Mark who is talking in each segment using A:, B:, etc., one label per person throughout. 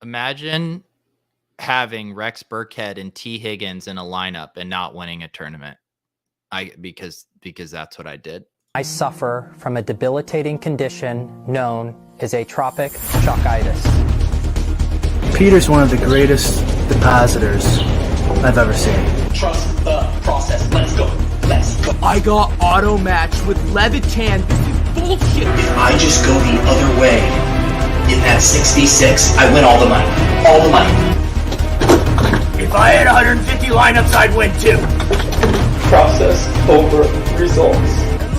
A: Imagine having Rex Burkhead and T. Higgins in a lineup and not winning a tournament. Because that's what I did.
B: I suffer from a debilitating condition known as atropic chokitis.
C: Peter's one of the greatest depositors I've ever seen.
D: Trust the process. Let's go.
E: I got auto matched with Levitan. Bullshit.
D: If I just go the other way in that 66, I win all the money. All the money.
E: If I had 150 lineups, I'd win too.
D: Process over results.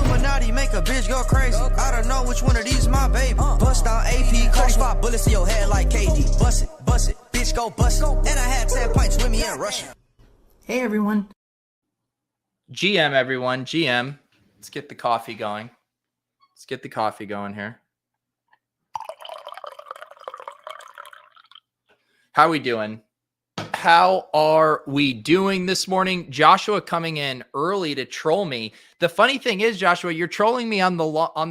F: Illuminati make a bitch go crazy. I don't know which one of these my baby. Bust down AP, coach 5 bullets in your head like KD. Bust it, bitch go bust it. And I had 10 pints with me in Russia.
G: Hey everyone.
A: GM, everyone. GM. Let's get the coffee going. Let's get the coffee going here. How we doing? How are we doing this morning? Joshua coming in early to troll me. The funny thing is, Joshua, you're trolling me on the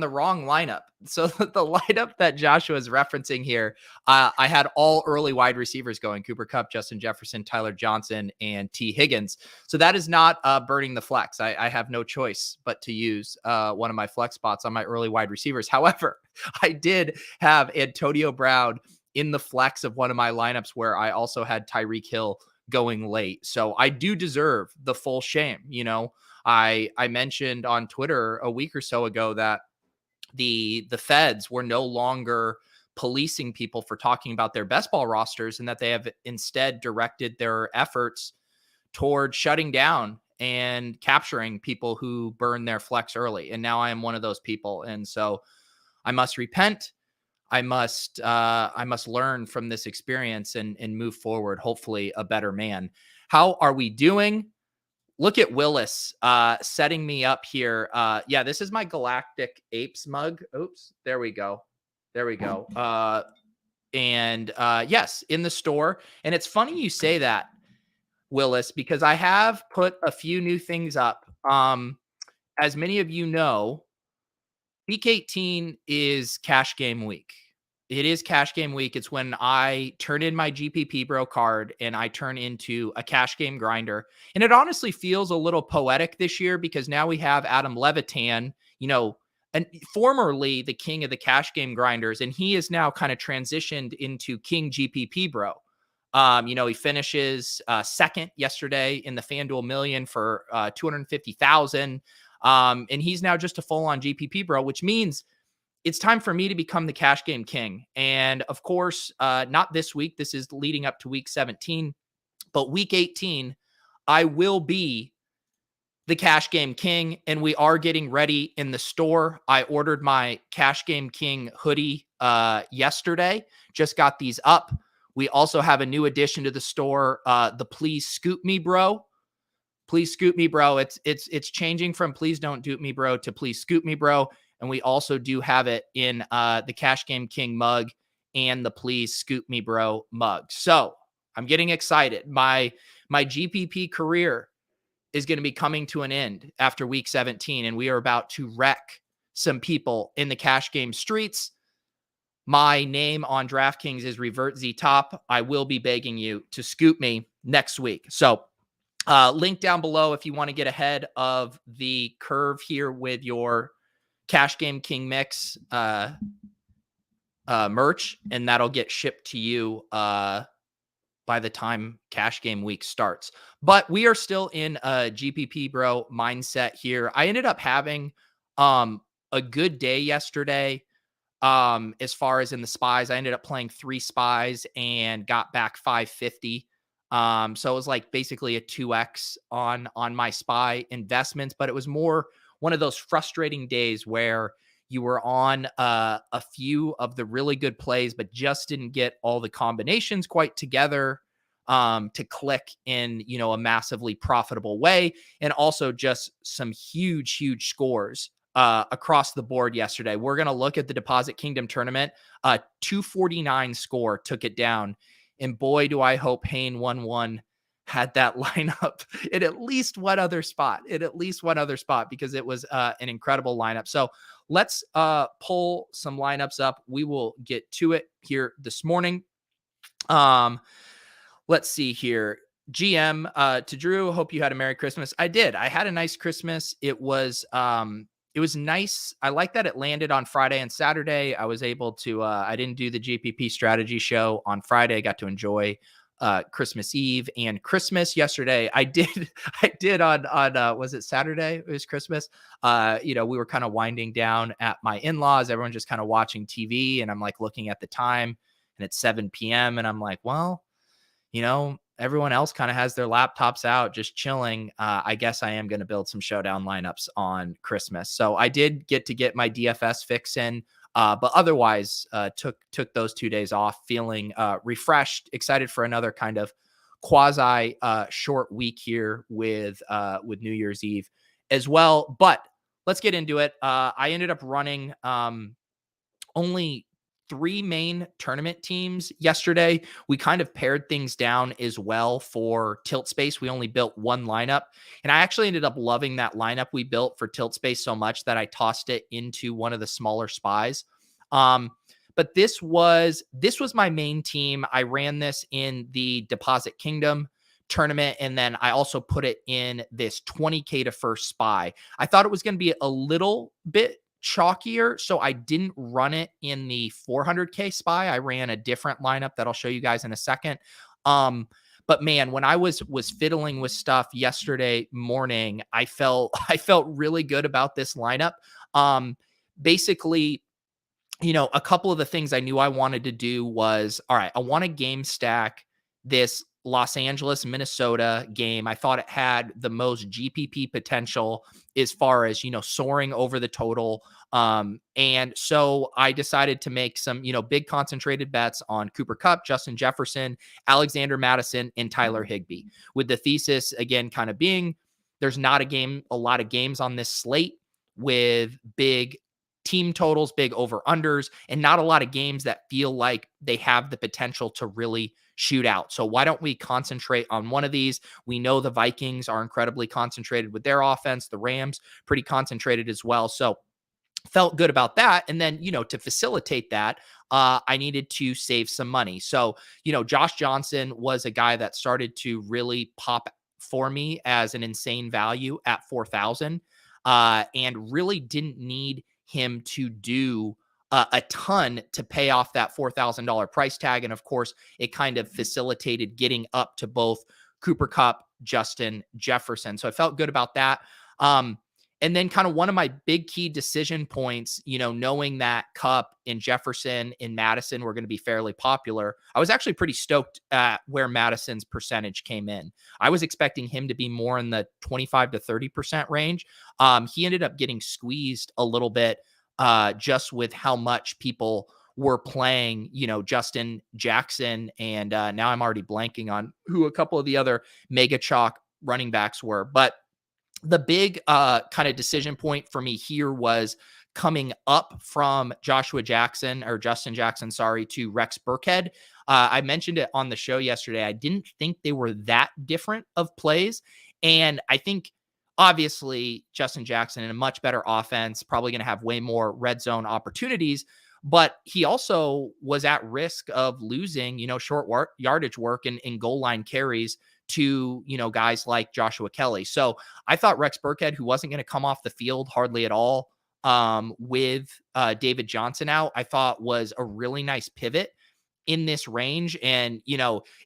A: wrong lineup. So the lineup that Joshua is referencing here, I had all early wide receivers going: Cooper Kupp, Justin Jefferson, Tyler Johnson, and T. Higgins. So that is not burning the flex. I have no choice but to use one of my flex spots on my early wide receivers. However, I did have Antonio Brown in the flex of one of my lineups where I also had Tyreek Hill going late. So I do deserve the full shame. You know, I mentioned on Twitter a week or so ago that the feds were no longer policing people for talking about their best ball rosters, and that they have instead directed their efforts toward shutting down and capturing people who burn their flex early. And now I am one of those people. And so I must repent. I must learn from this experience and move forward, hopefully a better man. How are we doing? Look at Willis setting me up here. Yeah, this is my Galactic Apes mug. Oops, there we go. Yes, in the store. And it's funny you say that, Willis, because I have put a few new things up. As many of you know, Week 18 is cash game week. It is cash game week. It's when I turn in my GPP Bro card and I turn into a cash game grinder. And it honestly feels a little poetic this year because now we have Adam Levitan, you know, and formerly the king of the cash game grinders. And he is now kind of transitioned into King GPP Bro. You know, he finishes second yesterday in the FanDuel Million for 250,000. And he's now just a full-on GPP bro, which means it's time for me to become the cash game king. And of course, not this week. This is leading up to week 17, but week 18, I will be the cash game king. And we are getting ready in the store. I ordered my cash game king hoodie yesterday, just got these up. We also have a new addition to the store, the Please Scoop Me Bro. Please scoop me, bro. It's changing from please don't dupe me, bro, to please scoop me, bro. And we also do have it in the Cash Game King mug and the Please Scoop Me, bro mug. So I'm getting excited. My GPP career is going to be coming to an end after week 17, and we are about to wreck some people in the cash game streets. My name on DraftKings is Revert Z Top. I will be begging you to scoop me next week. So link down below if you want to get ahead of the curve here with your Cash Game King Mix merch, and that'll get shipped to you by the time Cash Game Week starts. But we are still in a GPP bro mindset here. I ended up having a good day yesterday as far as in the spies. I ended up playing 3 spies and got back 550. So it was like basically a 2x on my spy investments, but it was more one of those frustrating days where you were on a few of the really good plays, but just didn't get all the combinations quite together to click in, you know, a massively profitable way. And also just some huge scores across the board yesterday. We're going to look at the Deposit Kingdom tournament. 249 score took it down. And boy, do I hope Hayne 1-1 had that lineup in at least one other spot, because it was an incredible lineup. So let's pull some lineups up. We will get to it here this morning. Let's see here. GM to Drew, hope you had a Merry Christmas. I did. I had a nice Christmas. It was nice. I like that it landed on Friday and Saturday. I was able to I didn't do the GPP strategy show on Friday. I got to enjoy Christmas Eve and Christmas yesterday. I did on was it Saturday? It was Christmas. We were kind of winding down at my in-laws, everyone just kind of watching TV, and I'm like looking at the time and it's 7 p.m. and I'm like, well, everyone else kind of has their laptops out, just chilling. I guess I am going to build some showdown lineups on Christmas. So I did get my DFS fix in, but otherwise took those 2 days off, feeling refreshed, excited for another kind of quasi short week here with New Year's Eve as well. But let's get into it. I ended up running only 3 main tournament teams yesterday. We kind of pared things down as well for Tilt Space. We only built 1 lineup, and I actually ended up loving that lineup we built for Tilt Space so much that I tossed it into one of the smaller spies. But this was my main team. I ran this in the Deposit Kingdom tournament, and then I also put it in this 20K to first spy. I thought it was going to be a little bit chalkier, so I didn't run it in the 400K spy. I ran a different lineup that I'll show you guys in a second. But man, when I was fiddling with stuff yesterday morning, I felt really good about this lineup. Basically, a couple of the things I knew I wanted to do was, all right, I want to game stack this Los Angeles, Minnesota game. I thought it had the most GPP potential as far as, soaring over the total. And so I decided to make some, big concentrated bets on Cooper Kupp, Justin Jefferson, Alexander Mattison, and Tyler Higbee, with the thesis again, kind of being there's not a lot of games on this slate with big team totals, big over unders, and not a lot of games that feel like they have the potential to really shoot out. So why don't we concentrate on one of these? We know the Vikings are incredibly concentrated with their offense. The Rams pretty concentrated as well. So felt good about that. And then, to facilitate that, I needed to save some money. So, Josh Johnson was a guy that started to really pop for me as an insane value at 4,000, and really didn't need him to do a ton to pay off that $4,000 price tag. And of course, it kind of facilitated getting up to both Cooper Kupp, Justin Jefferson. So I felt good about that. And then kind of one of my big key decision points, knowing that Kupp and Jefferson and Madison were going to be fairly popular, I was actually pretty stoked at where Madison's percentage came in. I was expecting him to be more in the 25 to 30% range. He ended up getting squeezed a little bit just with how much people were playing, Justin Jackson. And now I'm already blanking on who a couple of the other mega chalk running backs were. But the big kind of decision point for me here was coming up from Justin Jackson, to Rex Burkhead. I mentioned it on the show yesterday. I didn't think they were that different of plays. And I think obviously Justin Jackson in a much better offense, probably going to have way more red zone opportunities, but he also was at risk of losing, short yardage work and goal line carries to, guys like Joshua Kelly. So I thought Rex Burkhead, who wasn't going to come off the field hardly at all with David Johnson out, I thought was a really nice pivot in this range. And,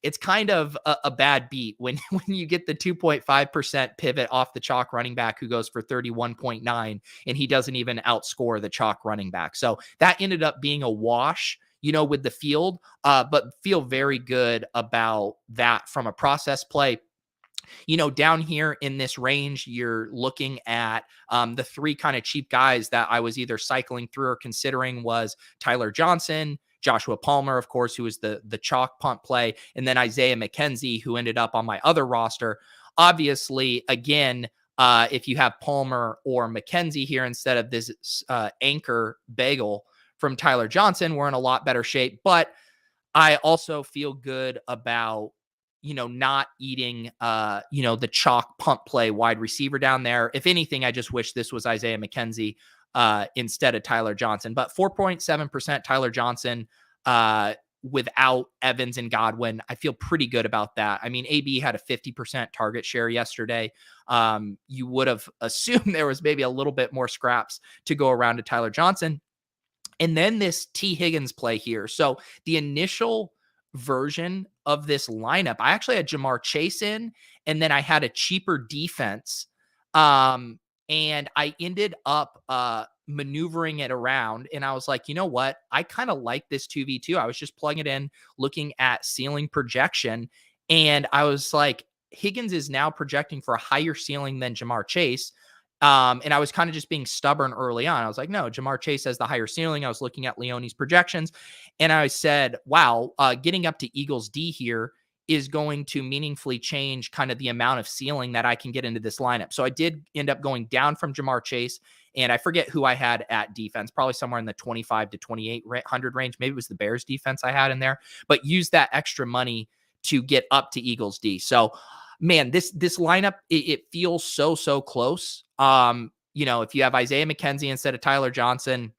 A: it's kind of a bad beat when you get the 2.5% pivot off the chalk running back who goes for 31.9 and he doesn't even outscore the chalk running back. So that ended up being a wash, with the field, but feel very good about that from a process play. Down here in this range, you're looking at the 3 kind of cheap guys that I was either cycling through or considering was Tyler Johnson, Joshua Palmer, of course, who was the chalk punt play, and then Isaiah McKenzie, who ended up on my other roster. Obviously, again, if you have Palmer or McKenzie here instead of this anchor bagel from Tyler Johnson, we're in a lot better shape. But I also feel good about, not eating, the chalk punt play wide receiver down there. If anything, I just wish this was Isaiah McKenzie instead of Tyler Johnson. But 4.7% Tyler Johnson, without Evans and Godwin. I feel pretty good about that. I mean, AB had a 50% target share yesterday. You would have assumed there was maybe a little bit more scraps to go around to Tyler Johnson. And then this T. Higgins play here. So the initial version of this lineup, I actually had Jamar Chase in, and then I had a cheaper defense. And I ended up maneuvering it around, and I was like, you know what? I kind of like this 2v2. I was just plugging it in, looking at ceiling projection, and I was like, Higgins is now projecting for a higher ceiling than Jamar Chase. And I was kind of just being stubborn early on. I was like, no, Jamar Chase has the higher ceiling. I was looking at Leone's projections, and I said, wow, getting up to Eagles D here is going to meaningfully change kind of the amount of ceiling that I can get into this lineup. So I did end up going down from Jamar Chase, and I forget who I had at defense, probably somewhere in the 25 to 2,800 range. Maybe it was the Bears defense I had in there, but use that extra money to get up to Eagles D. So man, this lineup, it feels so close. If you have Isaiah McKenzie instead of Tyler Johnson,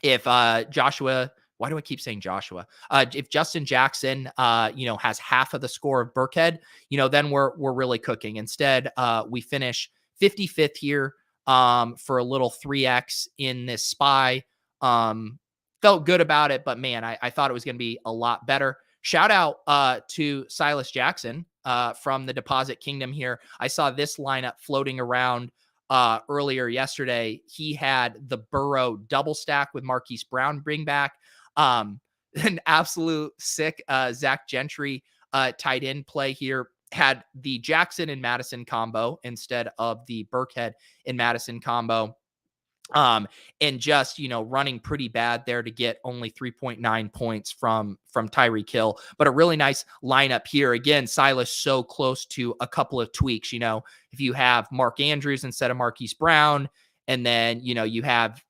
A: if Joshua, why do I keep saying Joshua? If Justin Jackson, has half of the score of Burkhead, then we're really cooking. Instead, we finish 55th here for a little 3x in this SPY. Felt good about it, but man, I thought it was going to be a lot better. Shout out to Silas Jackson from the Deposit Kingdom here. I saw this lineup floating around earlier yesterday. He had the Burrow double stack with Marquise Brown bring back. An absolute sick Zach Gentry tight end play here. Had the Jackson and Madison combo instead of the Burkhead and Madison combo. And just, running pretty bad there to get only 3.9 points from Tyreek Hill, but a really nice lineup here. Again, Silas so close to a couple of tweaks. If you have Mark Andrews instead of Marquise Brown, and then, you have,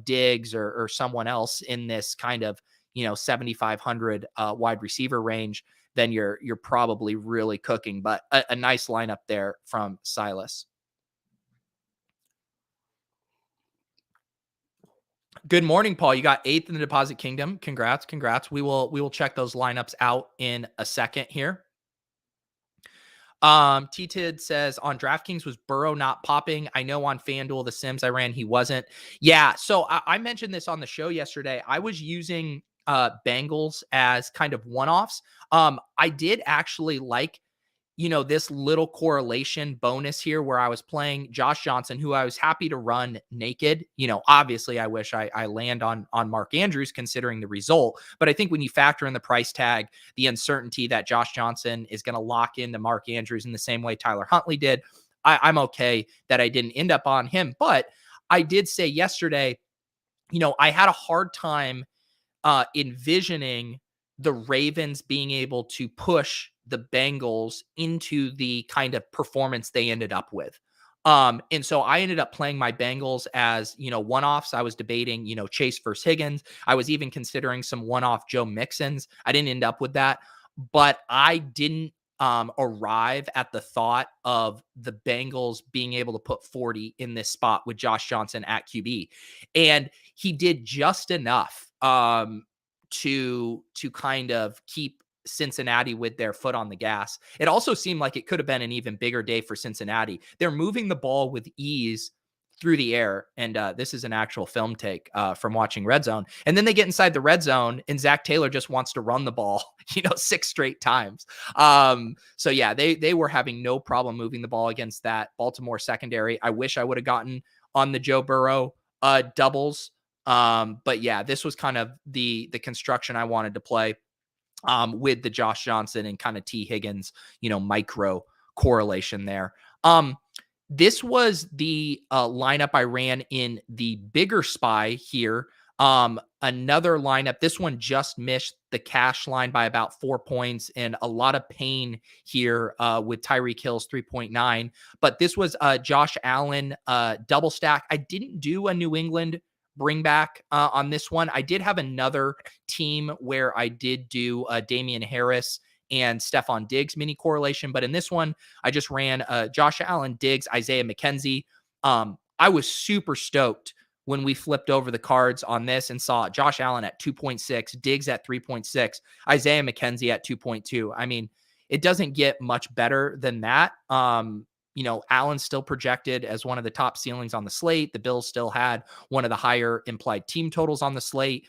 A: Diggs or someone else in this kind of, 7,500 wide receiver range, then you're probably really cooking, but a nice lineup there from Silas. Good morning, Paul. You got 8th in the Deposit Kingdom. Congrats. We will check those lineups out in a second here. T-Tid says on DraftKings, was Burrow not popping? I know on FanDuel, the Sims I ran, he wasn't. Yeah, so I mentioned this on the show yesterday. I was using Bengals as kind of one-offs. I did actually like this little correlation bonus here where I was playing Josh Johnson, who I was happy to run naked. Obviously I wish I land on Mark Andrews considering the result, but I think when you factor in the price tag, the uncertainty that Josh Johnson is going to lock into Mark Andrews in the same way Tyler Huntley did, I'm okay that I didn't end up on him. But I did say yesterday, I had a hard time envisioning the Ravens being able to push the Bengals into the kind of performance they ended up with. And so I ended up playing my Bengals as, one-offs. I was debating, Chase versus Higgins. I was even considering some one-off Joe Mixons. I didn't end up with that, but I didn't arrive at the thought of the Bengals being able to put 40 in this spot with Josh Johnson at QB. And he did just enough to kind of keep Cincinnati with their foot on the gas. It also seemed like it could have been an even bigger day for Cincinnati. They're moving the ball with ease through the air. And this is an actual film take from watching Red Zone. And then they get inside the red zone and Zach Taylor just wants to run the ball, 6 straight times. So yeah, they were having no problem moving the ball against that Baltimore secondary. I wish I would have gotten on the Joe Burrow doubles. But yeah, this was kind of the construction I wanted to play. With the Josh Johnson and kind of T. Higgins, micro correlation there. This was the lineup I ran in the bigger SPY here. Another lineup, this one just missed the cash line by about 4 points and a lot of pain here with Tyreek Hill's 3.9. But this was Josh Allen double stack. I didn't do a New England bring back on this one. I did have another team where I did do Damian Harris and Stephon Diggs mini correlation, but in this one, I just ran Josh Allen, Diggs, Isaiah McKenzie. I was super stoked when we flipped over the cards on this and saw Josh Allen at 2.6, Diggs at 3.6, Isaiah McKenzie at 2.2. I mean, it doesn't get much better than that. Allen's still projected as one of the top ceilings on the slate. The Bills still had one of the higher implied team totals on the slate.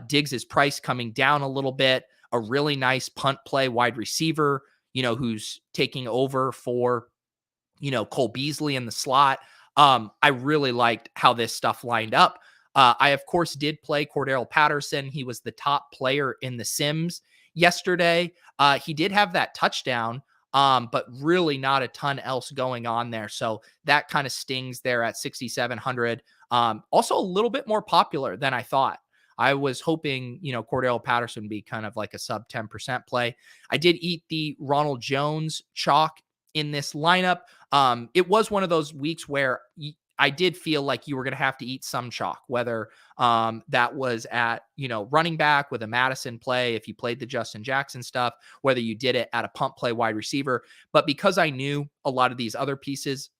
A: Diggs' price coming down a little bit. A really nice punt play wide receiver, who's taking over for, Cole Beasley in the slot. I really liked how this stuff lined up. I, of course, did play Cordero Patterson. He was the top player in the Sims yesterday. He did have that touchdown, but really not a ton else going on there. So that kind of stings there at 6,700. Also a little bit more popular than I thought. I was hoping, Cordero Patterson would be kind of like a sub 10% play. I did eat the Ronald Jones chalk in this lineup. It was one of those weeks where I did feel like you were going to have to eat some chalk, whether that was at, running back with a Madison play, if you played the Justin Jackson stuff, whether you did it at a pump play wide receiver. But because I knew a lot of these other pieces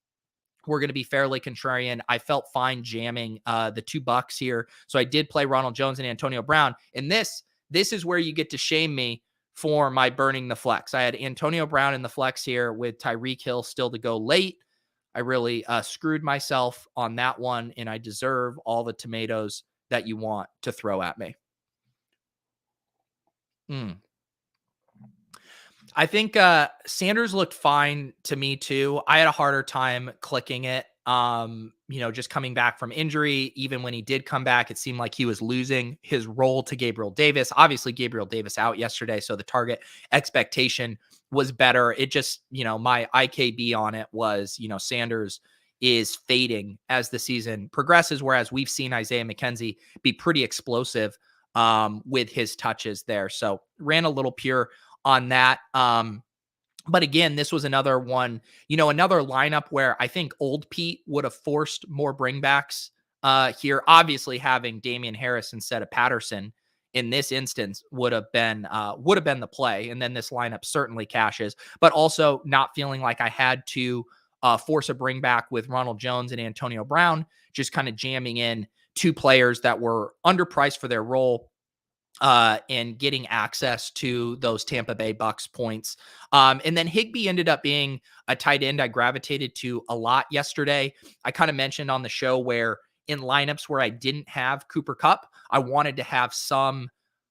A: were going to be fairly contrarian, I felt fine jamming the $2 here. So I did play Ronald Jones and Antonio Brown. And this is where you get to shame me for my burning the flex. I had Antonio Brown in the flex here with Tyreek Hill still to go late. I really screwed myself on that one, and I deserve all the tomatoes that you want to throw at me. I think Sanders looked fine to me too. I had a harder time clicking it. Just coming back from injury, even when he did come back, it seemed like he was losing his role to Gabriel Davis. Obviously, Gabriel Davis out yesterday, so the target expectation was better. It just, my IKB on it was, Sanders is fading as the season progresses, whereas we've seen Isaiah McKenzie be pretty explosive with his touches there. So ran a little pure on that. But again, this was another one, another lineup where I think old Pete would have forced more bringbacks here. Obviously, having Damian Harris instead of Patterson in this instance would have been the play. And then this lineup certainly cashes, but also not feeling like I had to force a bring back with Ronald Jones and Antonio Brown, just kind of jamming in two players that were underpriced for their role. And getting access to those Tampa Bay Bucks points. And then Higbee ended up being a tight end I gravitated to a lot yesterday. I kind of mentioned on the show where in lineups where I didn't have Cooper Kupp, I wanted to have some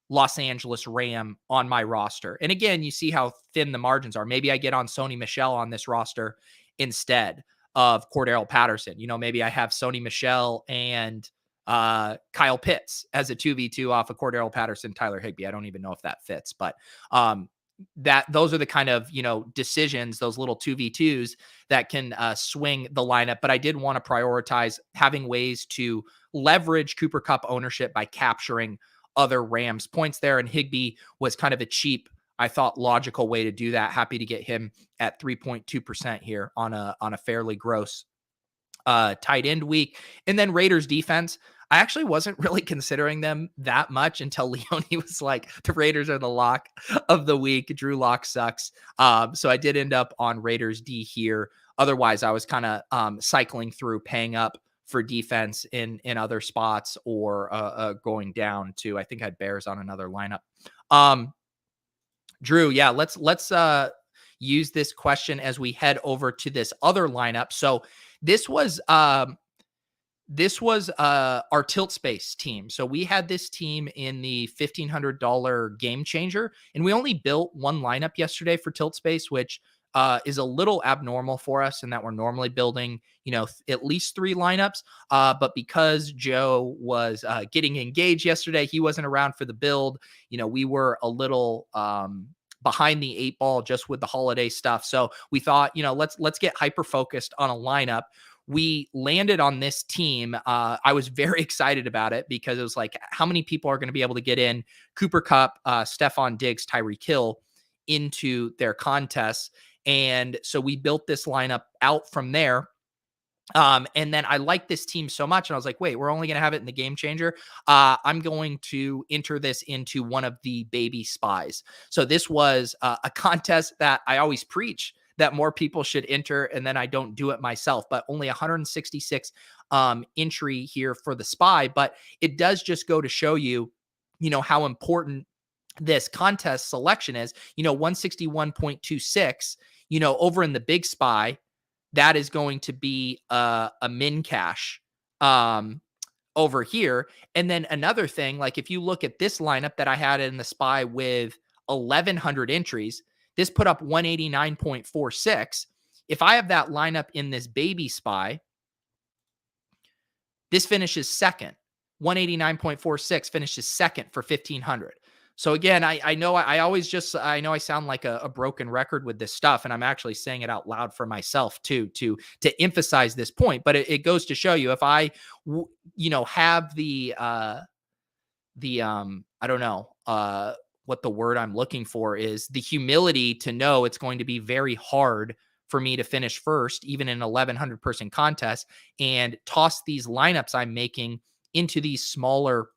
A: Los Angeles Ram on my roster. And again, you see how thin the margins are. Maybe I get on Sony Michel on this roster instead of Cordero Patterson. Maybe I have Sony Michel and Kyle Pitts as a 2v2 off of Cordero Patterson, Tyler Higbee. I don't even know if that fits, but those are the kind of, decisions, those little 2v2s that can swing the lineup. But I did want to prioritize having ways to leverage Cooper Kupp ownership by capturing other Rams points there. And Higbee was kind of a cheap, I thought, logical way to do that. Happy to get him at 3.2% here on a fairly gross tight end week. And then Raiders defense, I actually wasn't really considering them that much until Leone was like, the Raiders are the lock of the week. Drew Lock sucks. So I did end up on Raiders D here. Otherwise, I was kind of cycling through, paying up for defense in other spots or going down to, I think I had Bears on another lineup. Drew, yeah, let's use this question as we head over to this other lineup. So this was our Tilt Space team. So we had this team in the $1,500 Game Changer, and we only built one lineup yesterday for Tilt Space, which is a little abnormal for us in that we're normally building, at least 3 lineups. But because Joe was getting engaged yesterday, he wasn't around for the build. We were a little behind the 8 ball just with the holiday stuff. So we thought, let's get hyper focused on a lineup. We landed on this team. I was very excited about it because it was like, how many people are going to be able to get in Cooper Kupp, Stephon Diggs, Tyreek Hill into their contests? And so we built this lineup out from there. And then I liked this team so much. And I was like, wait, we're only going to have it in the Game Changer. I'm going to enter this into one of the baby spies. So this was a contest that I always preach that more people should enter, and then I don't do it myself. But only 166 entry here for the SPY. But it does just go to show you, how important this contest selection is. 161.26, over in the big SPY, that is going to be a min cash over here. And then another thing, like if you look at this lineup that I had in the SPY with 1,100 entries, this put up 189.46. If I have that lineup in this baby SPY, this finishes second. 189.46 finishes second for 1,500. So again, I know I know I sound like a broken record with this stuff, and I'm actually saying it out loud for myself too, to emphasize this point. But it goes to show you, if I, have the I don't know what the word I'm looking for is, the humility to know it's going to be very hard for me to finish first, even in an 1,100 person contest, and toss these lineups I'm making into these smaller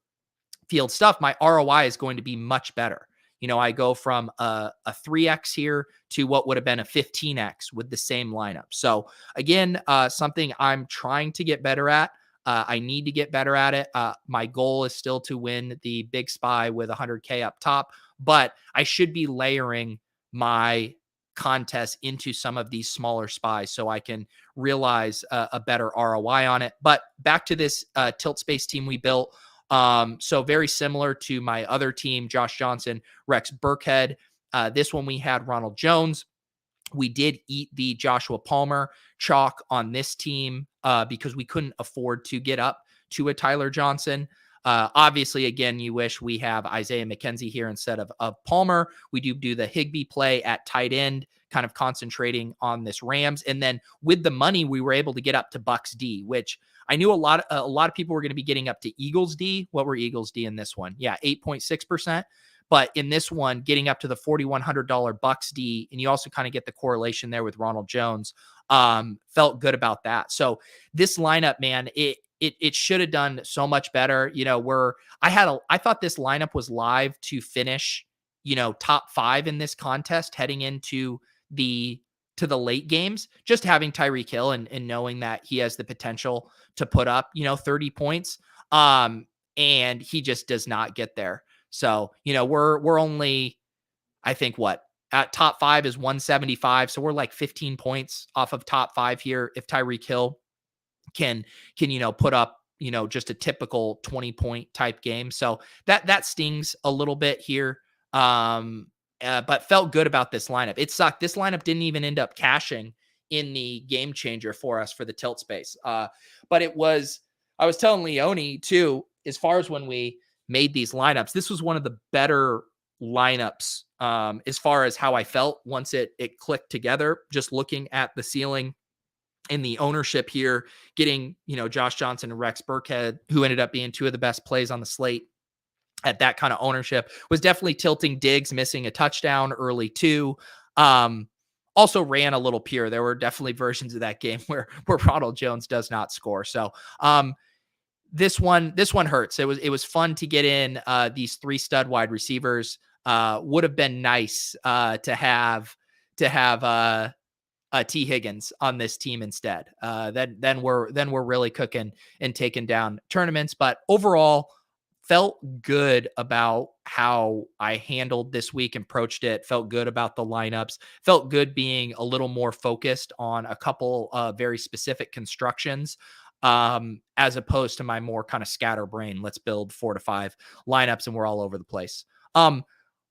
A: field stuff, my ROI is going to be much better. I go from a 3x here to what would have been a 15x with the same lineup. So again, something I'm trying to get better at. I need to get better at it. My goal is still to win the big SPY with 100K up top, but I should be layering my contests into some of these smaller SPYs so I can realize a better ROI on it. But back to this tilt space team we built. So very similar to my other team, Josh Johnson, Rex Burkhead. This one we had Ronald Jones. We did eat the Joshua Palmer chalk on this team because we couldn't afford to get up to a Tyler Johnson. Obviously, again, you wish we have Isaiah McKenzie here instead of Palmer. We do the Higbee play at tight end, kind of concentrating on this Rams. And then with the money, we were able to get up to Bucks D, which I knew a lot of people were going to be getting up to Eagles D. What were Eagles D in this one? Yeah, 8.6%. But in this one, getting up to the $4,100 Bucks D, and you also kind of get the correlation there with Ronald Jones. Felt good about that. So this lineup, man, it should have done so much better. I thought this lineup was live to finish, top 5 in this contest heading into the late games, just having Tyreek Hill and knowing that he has the potential to put up, 30 points. And he just does not get there. So, we're only, I think at top 5 is 175. So we're like 15 points off of top 5 here. If Tyreek Hill can, put up, just a typical 20-point type game. So that stings a little bit here. But felt good about this lineup. It sucked. This lineup didn't even end up cashing in the game changer for us for the tilt space. But I was telling Leone too, as far as when we made these lineups, this was one of the better lineups as far as how I felt once it clicked together, just looking at the ceiling and the ownership here, getting, Josh Johnson and Rex Burkhead, who ended up being 2 of the best plays on the slate at that kind of ownership, was definitely tilting Diggs, missing a touchdown early too. Also ran a little pure. There were definitely versions of that game where Ronald Jones does not score. So this one hurts. It was fun to get in these 3 stud wide receivers. Would have been nice to have T Higgins on this team instead. Then we're really cooking and taking down tournaments. But overall, felt good about how I handled this week and approached it. Felt good about the lineups. Felt good being a little more focused on a couple very specific constructions, as opposed to my more kind of scatterbrain. Let's build 4 to 5 lineups and we're all over the place.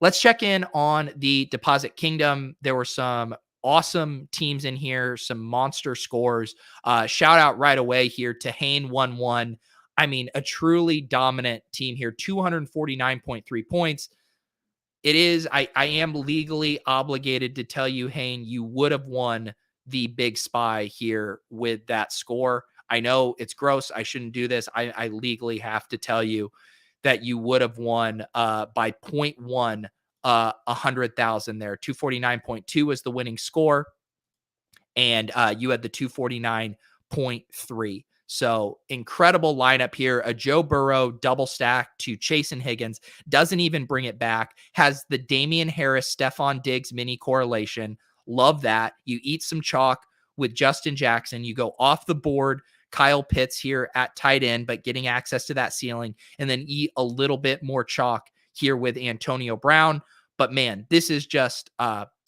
A: Let's check in on the Deposit Kingdom. There were some awesome teams in here, some monster scores. Shout out right away here to Hain 1-1. I mean, a truly dominant team here, 249.3 points. It is, I am legally obligated to tell you, Hain, you would have won the big SPY here with that score. I know it's gross. I shouldn't do this. I legally have to tell you that you would have won by 0.1, 100,000 there. 249.2 was the winning score. And you had the 249.3. So incredible lineup here. A Joe Burrow double stack to Chase and Higgins. Doesn't even bring it back. Has the Damian Harris, Stephon Diggs mini correlation. Love that. You eat some chalk with Justin Jackson. You go off the board, Kyle Pitts here at tight end, but getting access to that ceiling, and then eat a little bit more chalk here with Antonio Brown. But man, this is just,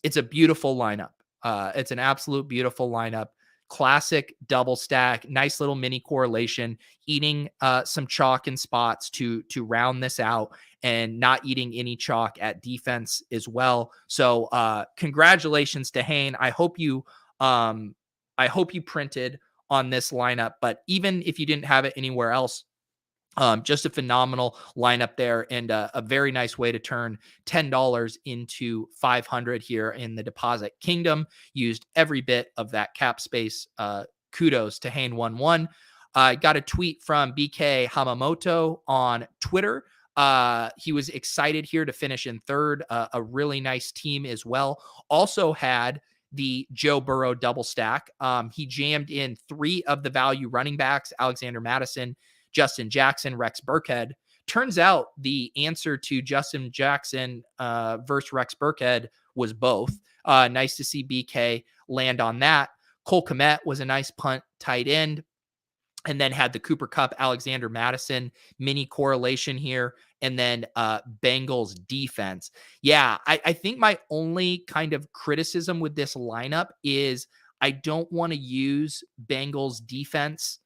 A: it's a beautiful lineup. It's an absolute beautiful lineup. Classic double stack, nice little mini correlation, eating some chalk in spots to round this out, and not eating any chalk at defense as well. So congratulations to Hayne. I hope you printed on this lineup, but even if you didn't have it anywhere else, just a phenomenal lineup there, and a very nice way to turn $10 into $500 here in the deposit kingdom. Used every bit of that cap space. Kudos to Hane11. I got a tweet from BK Hamamoto on Twitter. He was excited here to finish in third. A really nice team as well. Also had the Joe Burrow double stack. He jammed in 3 of the value running backs: Alexander Mattison, Justin Jackson, Rex Burkhead. Turns out the answer to Justin Jackson versus Rex Burkhead was both. Nice to see BK land on that. Cole Kmet was a nice punt tight end, and then had the Cooper Kupp, Alexander Mattison mini correlation here, and then Bengals defense. Yeah, I think my only kind of criticism with this lineup is I don't want to use Bengals defense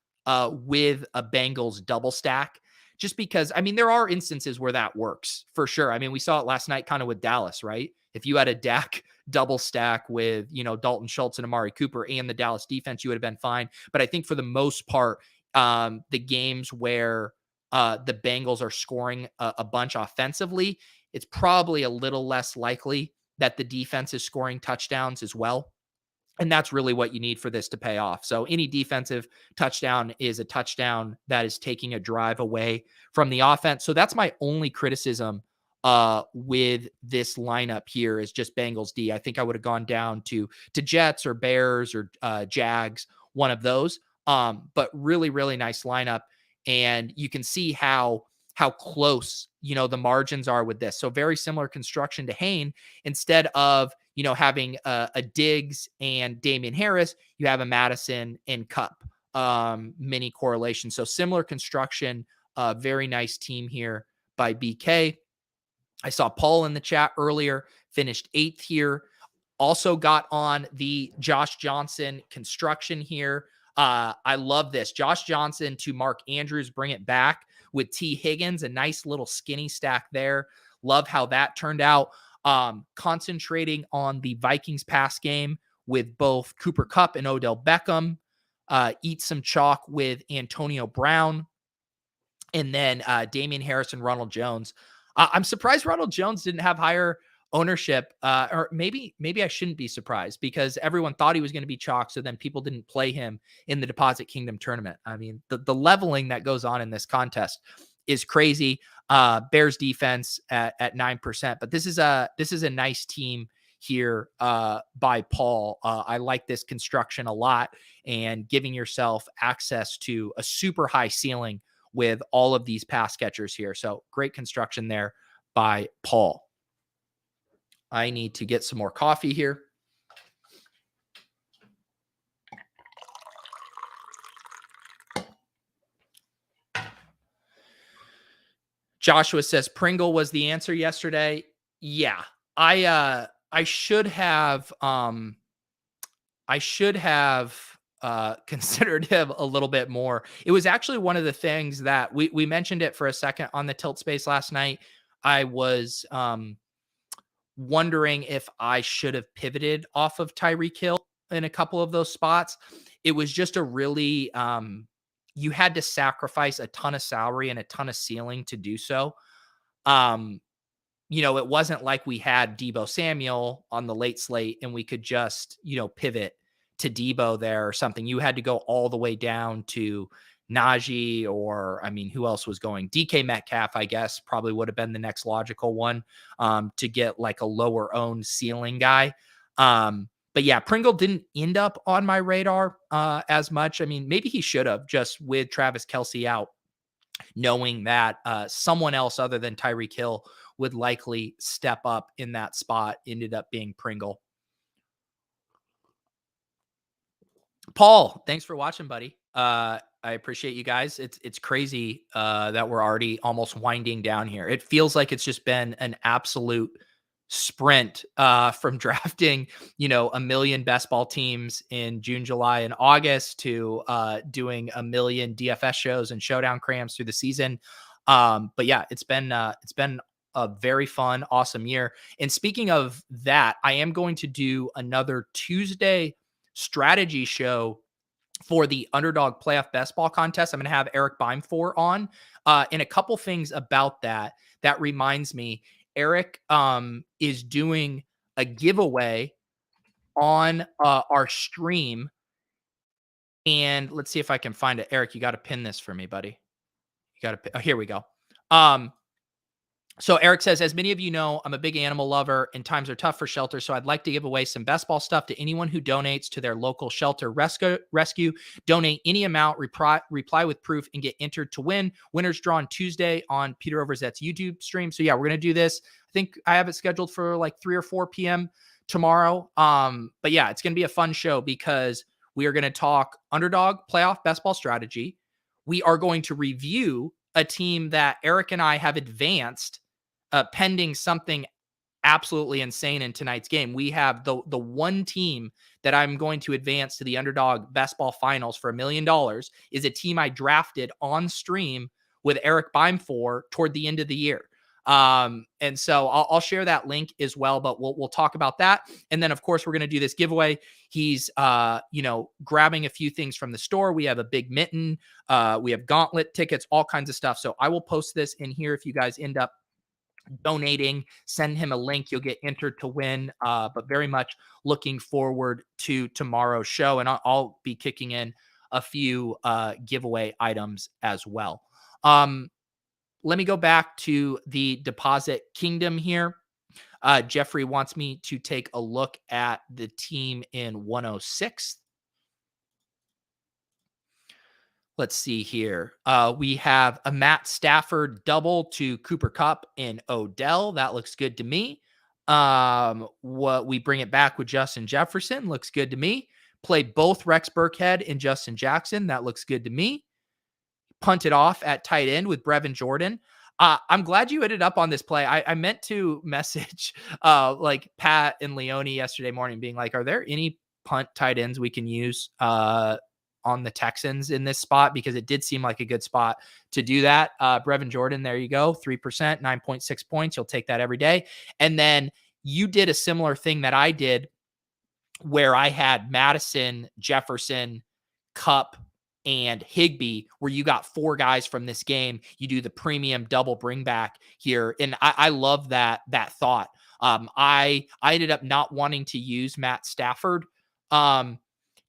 A: with a Bengals double stack, just because, I mean, there are instances where that works for sure. I mean, we saw it last night kind of with Dallas, right? If you had a Dak double stack with, Dalton Schultz and Amari Cooper and the Dallas defense, you would have been fine. But I think for the most part, the games where the Bengals are scoring a bunch offensively, it's probably a little less likely that the defense is scoring touchdowns as well. And that's really what you need for this to pay off. So any defensive touchdown is a touchdown that is taking a drive away from the offense. So that's my only criticism with this lineup here, is just Bengals D. I think I would have gone down to Jets or Bears or Jags, one of those. But really, really nice lineup. And you can see how close, the margins are with this. So very similar construction to Hayne. Instead of, having a Diggs and Damian Harris, you have a Madison and Kupp mini correlation. So similar construction, very nice team here by BK. I saw Paul in the chat earlier, finished 8th here. Also got on the Josh Johnson construction here. I love this. Josh Johnson to Mark Andrews, bring it back with T. Higgins, a nice little skinny stack there. Love how that turned out. Concentrating on the Vikings pass game with both Cooper Kupp and Odell Beckham. Eat some chalk with Antonio Brown. And then Damian Harris and Ronald Jones. I'm surprised Ronald Jones didn't have higher ownership, or maybe I shouldn't be surprised, because everyone thought he was going to be chalk, so then people didn't play him in the Deposit Kingdom tournament. I mean, the leveling that goes on in this contest is crazy. Bears defense at 9%, but this is a nice team here by Paul. I like this construction a lot, and giving yourself access to a super high ceiling with all of these pass catchers here. So great construction there by Paul. I need to get some more coffee here. Joshua says Pringle was the answer yesterday. Yeah, I should have considered him a little bit more. It was actually one of the things that we mentioned it for a second on the Tilt Space last night. I was wondering if I should have pivoted off of Tyreek Hill in a couple of those spots. It was just a really, you had to sacrifice a ton of salary and a ton of ceiling to do so. It wasn't like we had Deebo Samuel on the late slate and we could just, pivot to Deebo there or something. You had to go all the way down to Najee, or, who else was going? DK Metcalf, I guess, probably would have been the next logical one to get like a lower owned ceiling guy. But yeah, Pringle didn't end up on my radar as much. Maybe he should have, just with Travis Kelce out, knowing that someone else other than Tyreek Hill would likely step up in that spot. Ended up being Pringle. Paul, thanks for watching, buddy. I appreciate you guys. It's crazy that we're already almost winding down here. It feels like it's just been an absolute sprint from drafting, a million best ball teams in June, July, and August to doing a million DFS shows and showdown crams through the season. But yeah, it's been a very fun, awesome year. And speaking of that, I am going to do another Tuesday strategy show for the Underdog Playoff Best Ball Contest. I'm going to have Eric Beimfor on. And a couple things about that reminds me. Eric is doing a giveaway on our stream. And let's see if I can find it. Eric, you got to pin this for me, buddy. You got to, here we go. So Eric says, as many of you know, I'm a big animal lover and times are tough for shelter. So I'd like to give away some best ball stuff to anyone who donates to their local shelter rescue. Donate any amount, reply with proof, and get entered to win. Winners drawn Tuesday on Peter Overzet's YouTube stream. So yeah, we're going to do this. I think I have it scheduled for like 3 or 4 p.m. tomorrow. But yeah, it's going to be a fun show because we are going to talk Underdog Playoff Best Ball strategy. We are going to review a team that Eric and I have advanced pending something absolutely insane in tonight's game. We have the one team that I'm going to advance to the Underdog Best Ball Finals for $1 million is a team I drafted on stream with Eric Beimfor toward the end of the year. And so I'll share that link as well, but we'll talk about that. And then of course we're going to do this giveaway. He's, grabbing a few things from the store. We have a big mitten. We have gauntlet tickets, all kinds of stuff. So I will post this in here. If you guys end up donating, send him a link, you'll get entered to win. But very much looking forward to tomorrow's show. And I'll be kicking in a few giveaway items as well. Let me go back to the deposit kingdom here. Jeffrey wants me to take a look at the team in 106. Let's see here. We have a Matt Stafford double to Cooper Kupp and Odell. That looks good to me. What we bring it back with Justin Jefferson looks good to me. Play both Rex Burkhead and Justin Jackson. That looks good to me. Punt it off at tight end with Brevin Jordan. I'm glad you ended up on this play. I meant to message like Pat and Leone yesterday morning being like, are there any punt tight ends we can use on the Texans in this spot? Because it did seem like a good spot to do that. Brevin Jordan, there you go. 3%, 9.6 points. You'll take that every day. And then you did a similar thing that I did where I had Madison, Jefferson, Kupp, and Higbee, where you got 4 guys from this game. You do the premium double bring back here. And I love that thought. I ended up not wanting to use Matt Stafford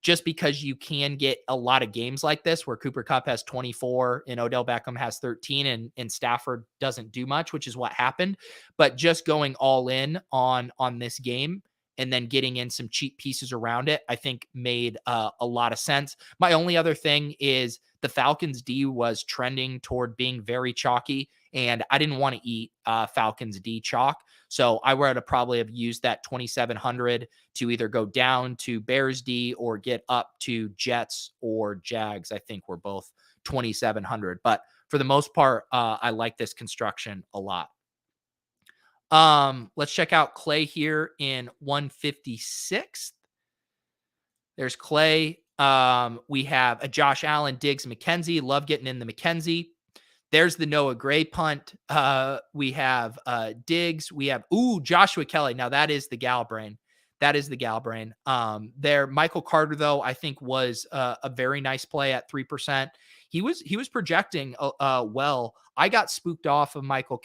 A: just because you can get a lot of games like this where Cooper Kupp has 24 and Odell Beckham has 13 and Stafford doesn't do much, which is what happened. But just going all in on this game and then getting in some cheap pieces around it, I think made a lot of sense. My only other thing is the Falcons D was trending toward being very chalky, and I didn't want to eat Falcons D chalk. So I would have probably have used that 2,700 to either go down to Bears D or get up to Jets or Jags. I think we're both 2,700. But for the most part, I like this construction a lot. Let's check out Clay here in 156th. There's Clay. We have a Josh Allen, Diggs, McKenzie. Love getting in the McKenzie. There's the Noah Gray punt. We have Diggs. We have Joshua Kelly. Now that is the gal brain. That is the gal brain. There, Michael Carter though I think was a very nice play at 3%. He was projecting well. I got spooked off of Michael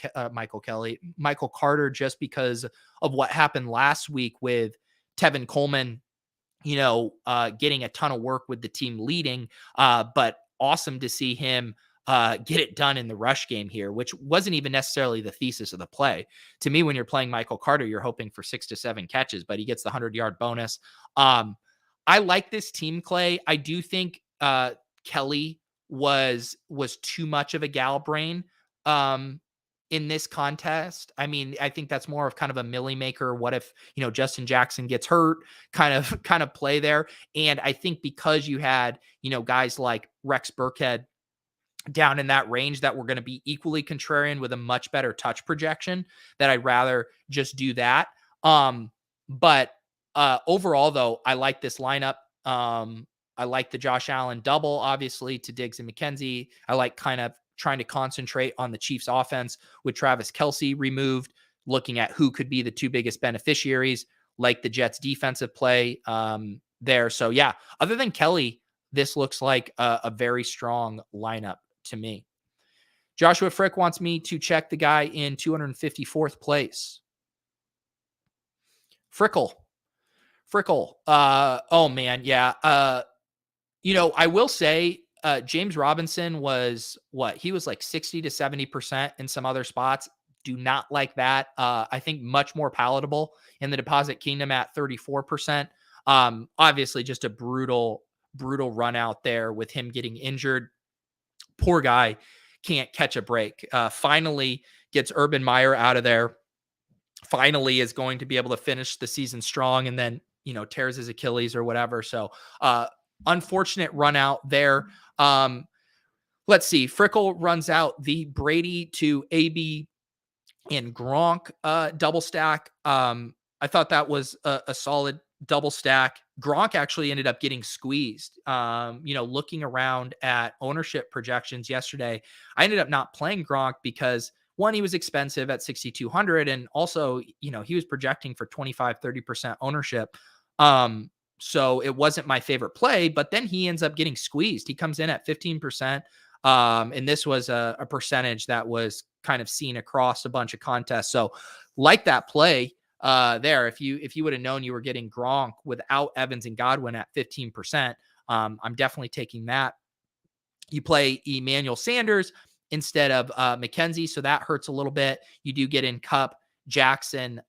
A: Carter just because of what happened last week with Tevin Coleman, getting a ton of work with the team leading. But awesome to see him get it done in the rush game here, which wasn't even necessarily the thesis of the play. To me, when you're playing Michael Carter, you're hoping for 6 to 7 catches, but he gets the 100-yard bonus. I like this team, Clay. I do think Kelly was too much of a gal brain in this contest. I mean, I think that's more of kind of a millie maker. What if, Justin Jackson gets hurt kind of play there. And I think because you had, guys like Rex Burkhead down in that range that were going to be equally contrarian with a much better touch projection, that I'd rather just do that. But overall though, I like this lineup. I like the Josh Allen double, obviously, to Diggs and McKenzie. I like kind of trying to concentrate on the Chiefs offense with Travis Kelce removed, looking at who could be the two biggest beneficiaries, like the Jets defensive play there. So yeah, other than Kelly, this looks like a very strong lineup to me. Joshua Frick wants me to check the guy in 254th place. Frickle. Oh man. Yeah. I will say, James Robinson was he was like 60 to 70% in some other spots. Do not like that. I think much more palatable in the deposit kingdom at 34%. Obviously just a brutal run out there with him getting injured. Poor guy can't catch a break. Finally gets Urban Meyer out of there. Finally is going to be able to finish the season strong, and then, tears his Achilles or whatever. So, unfortunate run out there. Let's see. Frickle runs out the Brady to AB and Gronk double stack. I thought that was a solid double stack. Gronk actually ended up getting squeezed. Looking around at ownership projections yesterday, I ended up not playing Gronk because, one, he was expensive at 6,200, and also, he was projecting for 25-30% ownership. So it wasn't my favorite play, but then he ends up getting squeezed. He comes in at 15%. And this was a percentage that was kind of seen across a bunch of contests. So like that play there, if you would have known you were getting Gronk without Evans and Godwin at 15%, I'm definitely taking that. You play Emmanuel Sanders instead of McKenzie, so that hurts a little bit. You do get in Cup, Jackson,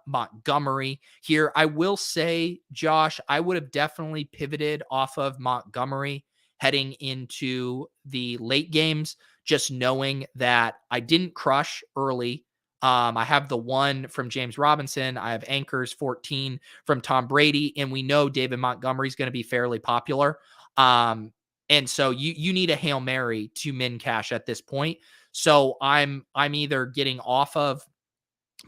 A: Montgomery here. I will say, Josh, I would have definitely pivoted off of Montgomery heading into the late games, just knowing that I didn't crush early. I have the 1 from James Robinson. I have anchors 14 from Tom Brady, and we know David Montgomery is going to be fairly popular. And so you need a Hail Mary to min cash at this point. So I'm either getting off of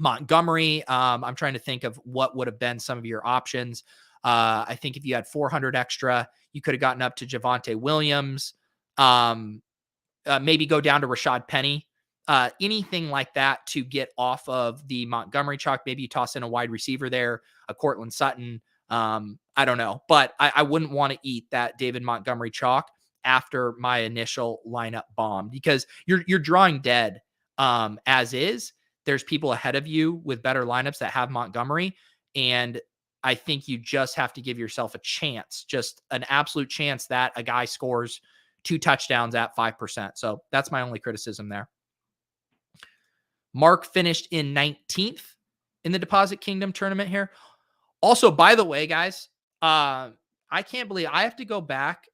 A: Montgomery. I'm trying to think of what would have been some of your options. I think if you had 400 extra, you could have gotten up to Javonte Williams. Maybe go down to Rashad Penny. Anything like that to get off of the Montgomery chalk. Maybe you toss in a wide receiver there, a Cortland Sutton. I don't know, but I wouldn't want to eat that David Montgomery chalk after my initial lineup bomb, because you're drawing dead as is. There's people ahead of you with better lineups that have Montgomery, and I think you just have to give yourself a chance, just an absolute chance that a guy scores 2 touchdowns at 5%. So that's my only criticism there. Mark finished in 19th in the Deposit Kingdom tournament here. Also, by the way, guys, I can't believe I have to go back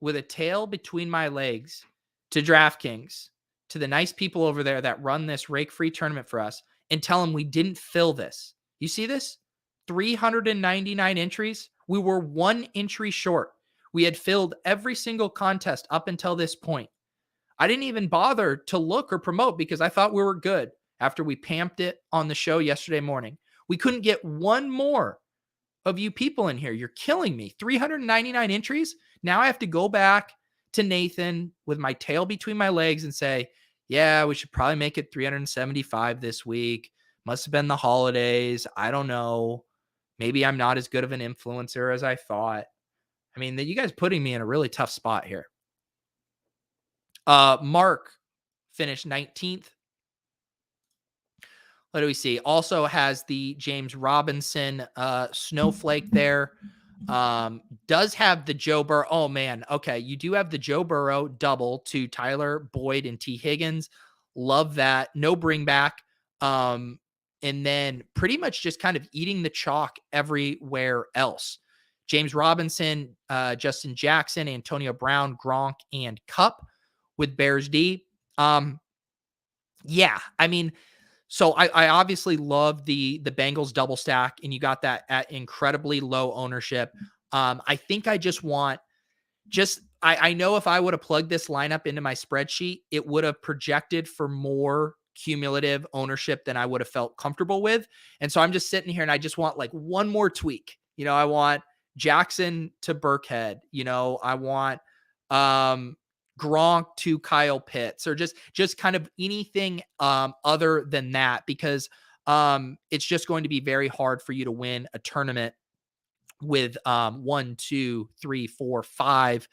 A: with a tail between my legs to DraftKings, to the nice people over there that run this rake-free tournament for us, and tell them we didn't fill this. You see this? 399 entries. We were 1 entry short. We had filled every single contest up until this point. I didn't even bother to look or promote because I thought we were good after we pamped it on the show yesterday morning. We couldn't get 1 more of you people in here. You're killing me. 399 entries. Now I have to go back to Nathan with my tail between my legs and say, yeah, we should probably make it 375 this week. Must have been the holidays. I don't know. Maybe I'm not as good of an influencer as I thought. I mean, you guys putting me in a really tough spot here. Mark finished 19th. What do we see? Also has the James Robinson snowflake there. Does have the Joe Burrow. Oh, man. Okay. You do have the Joe Burrow double to Tyler Boyd and T. Higgins. Love that. No bring back. And then pretty much just kind of eating the chalk everywhere else. James Robinson, Justin Jackson, Antonio Brown, Gronk, and Cup with Bears D. Yeah, I mean, so I obviously love the Bengals double stack, and you got that at incredibly low ownership. I think I just want just I know if I would have plugged this lineup into my spreadsheet, it would have projected for more cumulative ownership than I would have felt comfortable with. And so I'm just sitting here and I just want like one more tweak. I want Jackson to Burkhead. I want um Gronk to Kyle Pitts, or just kind of anything other than that, because it's just going to be very hard for you to win a tournament with one, two, three, four, five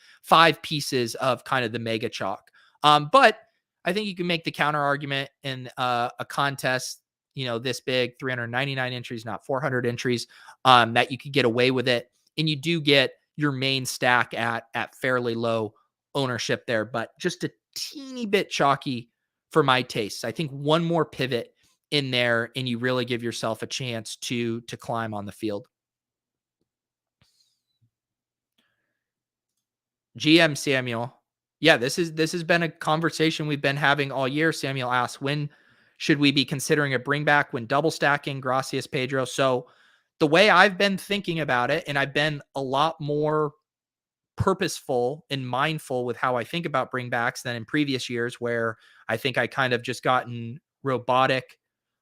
A: pieces of kind of the mega chalk. But I think you can make the counter argument in a contest, this big, 399 entries, not 400 entries, that you could get away with it. And you do get your main stack at fairly low ownership there, but just a teeny bit chalky for my tastes. I think one more pivot in there and you really give yourself a chance to climb on the field. GM Samuel. Yeah, this has been a conversation we've been having all year. Samuel asks, when should we be considering a bring back when double stacking Gracias Pedro? So the way I've been thinking about it, and I've been a lot more purposeful and mindful with how I think about bringbacks than in previous years, where I think I kind of just got in robotic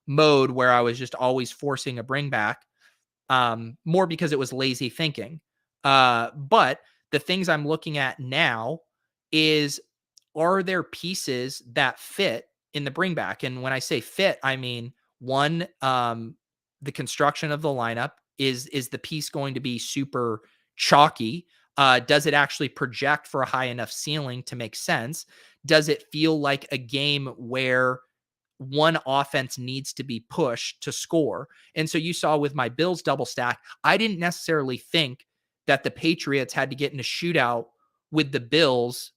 A: mode where I was just always forcing a bring back, more because it was lazy thinking. But the things I'm looking at now is, are there pieces that fit in the bring back? And when I say fit, I mean, one, the construction of the lineup. Is the piece going to be super chalky? Does it actually project for a high enough ceiling to make sense? Does it feel like a game where one offense needs to be pushed to score? And so you saw with my Bills double stack, I didn't necessarily think that the Patriots had to get in a shootout with the Bills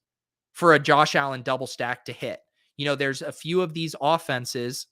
A: for a Josh Allen double stack to hit. There's a few of these offenses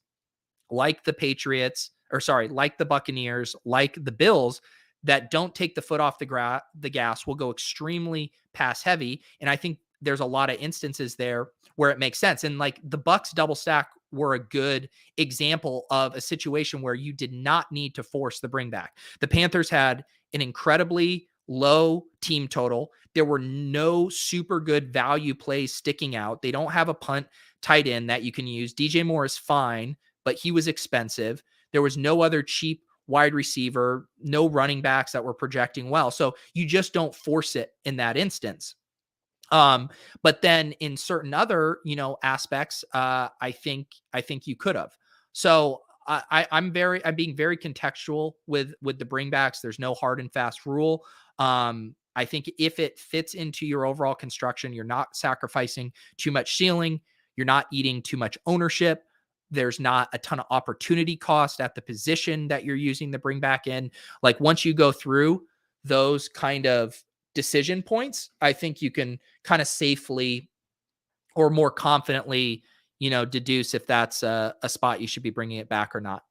A: like the Patriots, like the Buccaneers, like the Bills, that don't take the foot off the gas, will go extremely pass heavy. And I think there's a lot of instances there where it makes sense. And like the Bucs double stack were a good example of a situation where you did not need to force the bring back. The Panthers had an incredibly low team total. There were no super good value plays sticking out. They don't have a punt tight end that you can use. DJ Moore is fine, but he was expensive. There was no other cheap wide receiver, no running backs that were projecting well. So you just don't force it in that instance. But then in certain other, aspects, I think you could have. So I'm being very contextual with the bringbacks. There's no hard and fast rule. I think if it fits into your overall construction, you're not sacrificing too much ceiling. You're not eating too much ownership. There's not a ton of opportunity cost at the position that you're using the bring back in. Like once you go through those kind of decision points, I think you can kind of safely or more confidently, deduce if that's a spot you should be bringing it back or not.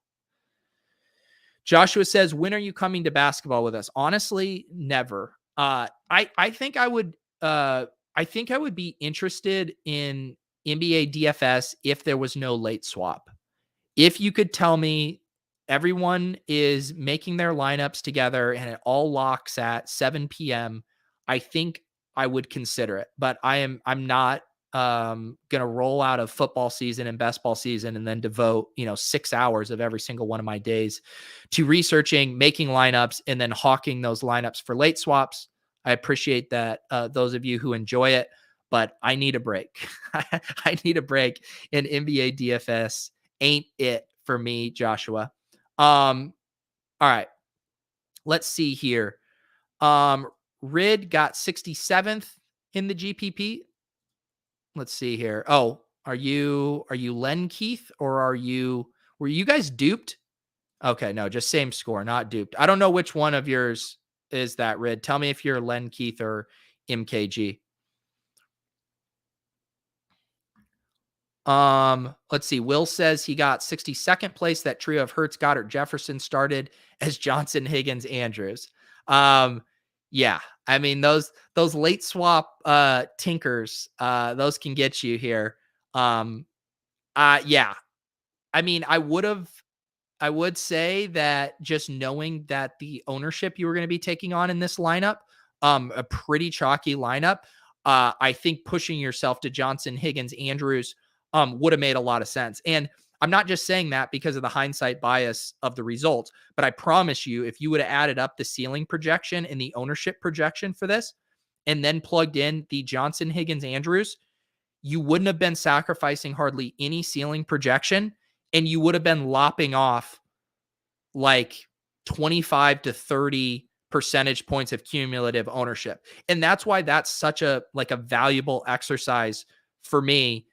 A: Joshua says, when are you coming to basketball with us? Honestly, never. I think I would be interested in NBA DFS if there was no late swap. If you could tell me everyone is making their lineups together and it all locks at 7 p.m., I think I would consider it. But I'm not going to roll out of football season and basketball season and then devote 6 hours of every single one of my days to researching, making lineups, and then hawking those lineups for late swaps. I appreciate that, those of you who enjoy it, but I need a break. I need a break, and NBA DFS ain't it for me, Joshua. All right, let's see here. Rid got 67th in the GPP. Let's see here. Oh, are you Len Keith, or were you guys duped? Okay, no, just same score, not duped. I don't know which one of yours is that, Rid. Tell me if you're Len Keith or MKG. Let's see. Will says he got 62nd place. That trio of Hurts, Goddard, Jefferson started as Johnson, Higgins, Andrews. Yeah, I mean, those late swap tinkers, those can get you here. Yeah. I mean, I would say that just knowing that the ownership you were going to be taking on in this lineup, a pretty chalky lineup, I think pushing yourself to Johnson, Higgins, Andrews, would have made a lot of sense. And I'm not just saying that because of the hindsight bias of the results, but I promise you, if you would have added up the ceiling projection and the ownership projection for this, and then plugged in the Johnson, Higgins, Andrews, you wouldn't have been sacrificing hardly any ceiling projection, and you would have been lopping off like 25 to 30 percentage points of cumulative ownership. And that's why that's such a valuable exercise for me.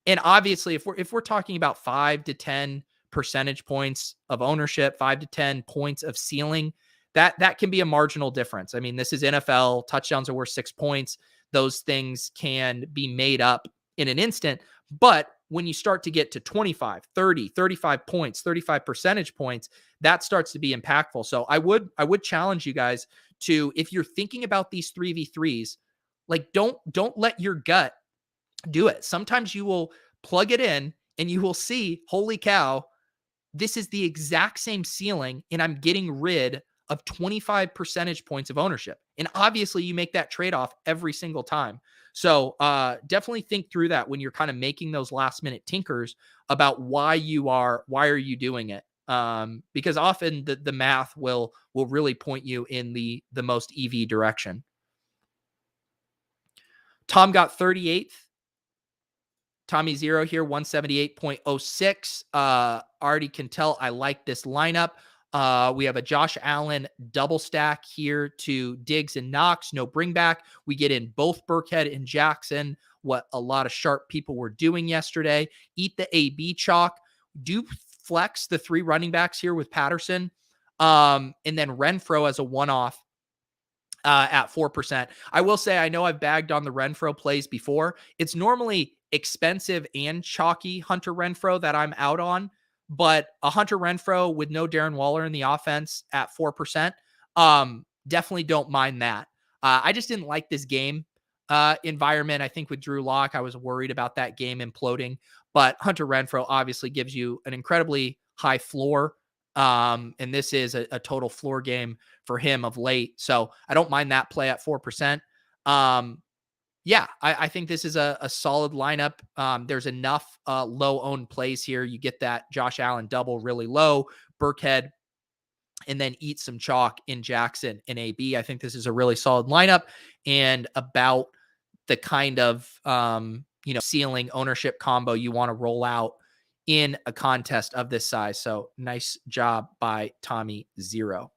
A: And obviously if we're talking about 5 to 10 percentage points of ownership, 5 to 10 points of ceiling, that can be a marginal difference. I mean, this is NFL. Touchdowns are worth 6 points. Those things can be made up in an instant. But when you start to get to 25, 30, 35 points, 35 percentage points, that starts to be impactful. So I would challenge you guys to, if you're thinking about these 3v3s, like don't let your gut do it. Sometimes you will plug it in and you will see, holy cow, this is the exact same ceiling and I'm getting rid of 25 percentage points of ownership. And obviously you make that trade-off every single time. So definitely think through that when you're kind of making those last minute tinkers about why are you doing it? Because often the math will really point you in the most EV direction. Tom got 38th. Tommy Zero here, 178.06. Already can tell I like this lineup. We have a Josh Allen double stack here to Diggs and Knox. No bring back. We get in both Burkhead and Jackson, what a lot of sharp people were doing yesterday. Eat the AB chalk. Do flex the 3 running backs here with Patterson. And then Renfro as a one-off at 4%. I will say, I know I've bagged on the Renfro plays before. It's normally expensive and chalky Hunter Renfro that I'm out on, but a Hunter Renfro with no Darren Waller in the offense at 4%, definitely don't mind that. I just didn't like this game environment. I think with Drew Lock, I was worried about that game imploding, but Hunter Renfro obviously gives you an incredibly high floor. And this is a total floor game for him of late. So I don't mind that play at 4%. Yeah, I think this is a solid lineup. There's enough low owned plays here. You get that Josh Allen double really low, Burkhead, and then eat some chalk in Jackson and AB. I think this is a really solid lineup and about the kind of ceiling ownership combo you want to roll out in a contest of this size. So nice job by Tommy Zero.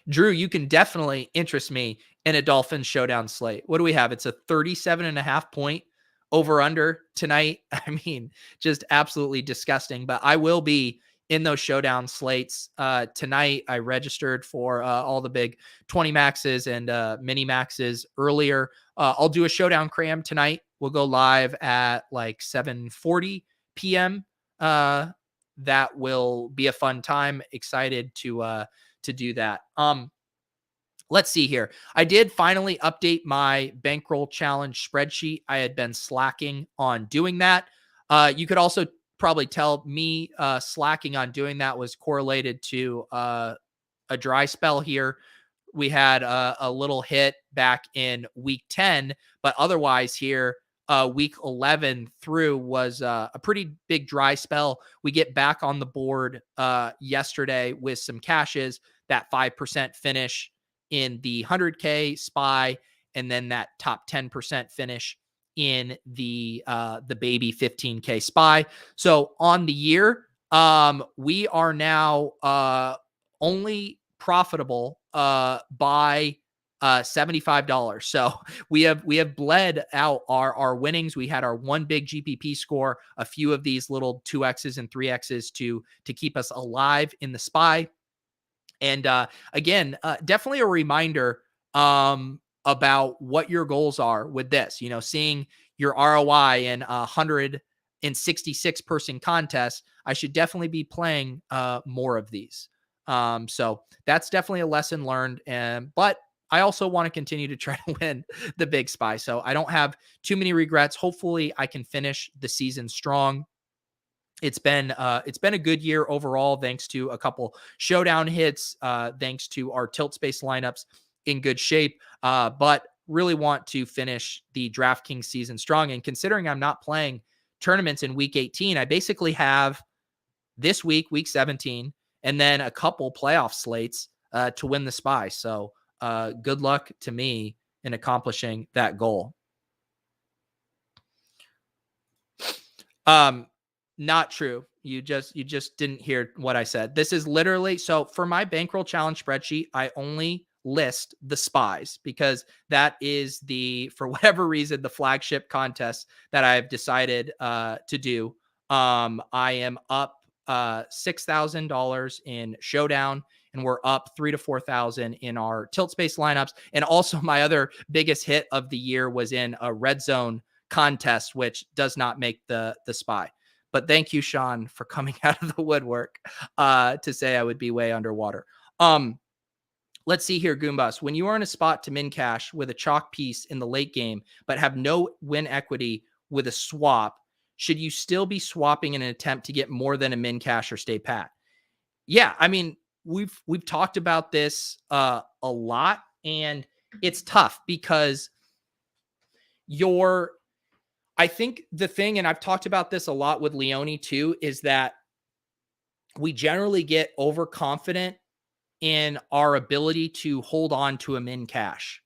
A: Drew, you can definitely interest me in a Dolphins showdown slate. What do we have? It's a 37.5 point over under tonight. I mean, just absolutely disgusting, but I will be in those showdown slates tonight. I registered for all the big 20 maxes and mini maxes earlier. I'll do a showdown cram tonight. We'll go live at like 7:40 p.m. That will be a fun time. Excited to do that. Let's see here. I did finally update my Bankroll challenge spreadsheet. I had been slacking on doing that. You could also probably tell me slacking on doing that was correlated to a dry spell here. We had a little hit back in week 10, but otherwise here, week 11 through was a pretty big dry spell. We get back on the board yesterday with some cashes, that 5% finish in the 100K SPY, and then that top 10% finish in the baby 15K SPY. So on the year, we are now only profitable by $75. So we have bled out our winnings. We had our one big GPP score, a few of these little 2Xs and 3Xs to keep us alive in the SPY. And again, definitely a reminder about what your goals are with this. Seeing your ROI in 166 person contest, I should definitely be playing more of these. So that's definitely a lesson learned. But I also want to continue to try to win the big spy. So I don't have too many regrets. Hopefully I can finish the season strong. It's been a good year overall, thanks to a couple showdown hits, thanks to our tilt space lineups in good shape. But really want to finish the DraftKings season strong. And considering I'm not playing tournaments in week 18, I basically have this week, week 17, and then a couple playoff slates to win the spy. So good luck to me in accomplishing that goal. Not true. You just didn't hear what I said. This is literally, so for my bankroll challenge spreadsheet, I only list the spies because that is for whatever reason, the flagship contest that I've decided to do. I am up $6,000 in showdown, and we're up 3,000 to 4,000 in our tilt space lineups. And also my other biggest hit of the year was in a red zone contest, which does not make the spy. But thank you, Sean, for coming out of the woodwork to say I would be way underwater. Let's see here, Goombas. When you are in a spot to min cash with a chalk piece in the late game, but have no win equity with a swap, should you still be swapping in an attempt to get more than a min cash or stay pat? Yeah, I mean, we've talked about this a lot, and it's tough because I think the thing, and I've talked about this a lot with Leone too, is that we generally get overconfident in our ability to hold on to a min cash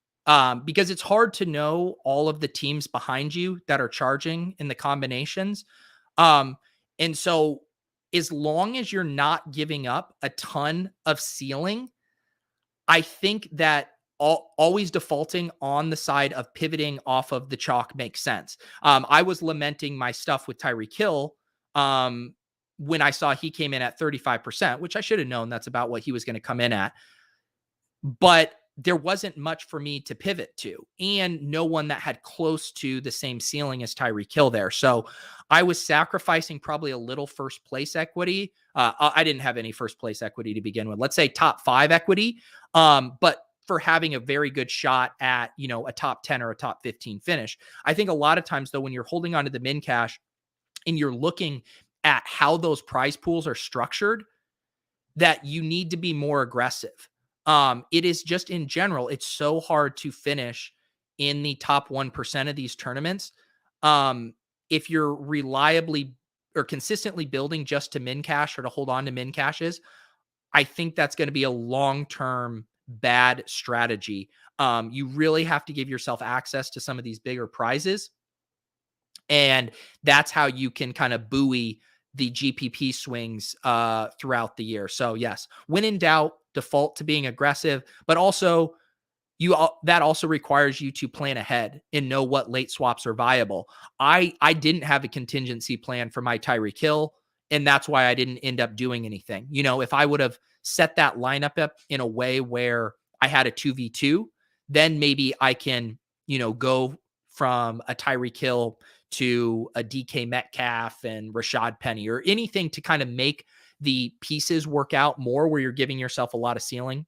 A: because it's hard to know all of the teams behind you that are charging in the combinations. And so as long as you're not giving up a ton of ceiling, I think that always defaulting on the side of pivoting off of the chalk makes sense. I was lamenting my stuff with Tyreek Hill when I saw he came in at 35%, which I should have known that's about what he was going to come in at. But there wasn't much for me to pivot to, and no one that had close to the same ceiling as Tyreek Hill there. So I was sacrificing probably a little first place equity. I didn't have any first place equity to begin with. Let's say top 5 equity. But for having a very good shot at, a top 10 or a top 15 finish. I think a lot of times though, when you're holding onto the min cash and you're looking at how those prize pools are structured, that you need to be more aggressive. It is just in general, it's so hard to finish in the top 1% of these tournaments. If you're reliably or consistently building just to min cash or to hold on to min cashes, I think that's going to be a long-term bad strategy. You really have to give yourself access to some of these bigger prizes. And that's how you can kind of buoy the GPP swings throughout the year. So yes, when in doubt, default to being aggressive, but also that also requires you to plan ahead and know what late swaps are viable. I didn't have a contingency plan for my Tyreek Hill, and that's why I didn't end up doing anything. If I would have set that lineup up in a way where I had a 2v2, then maybe I can, go from a Tyreek Hill to a DK Metcalf and Rashad Penny or anything to kind of make the pieces work out more where you're giving yourself a lot of ceiling.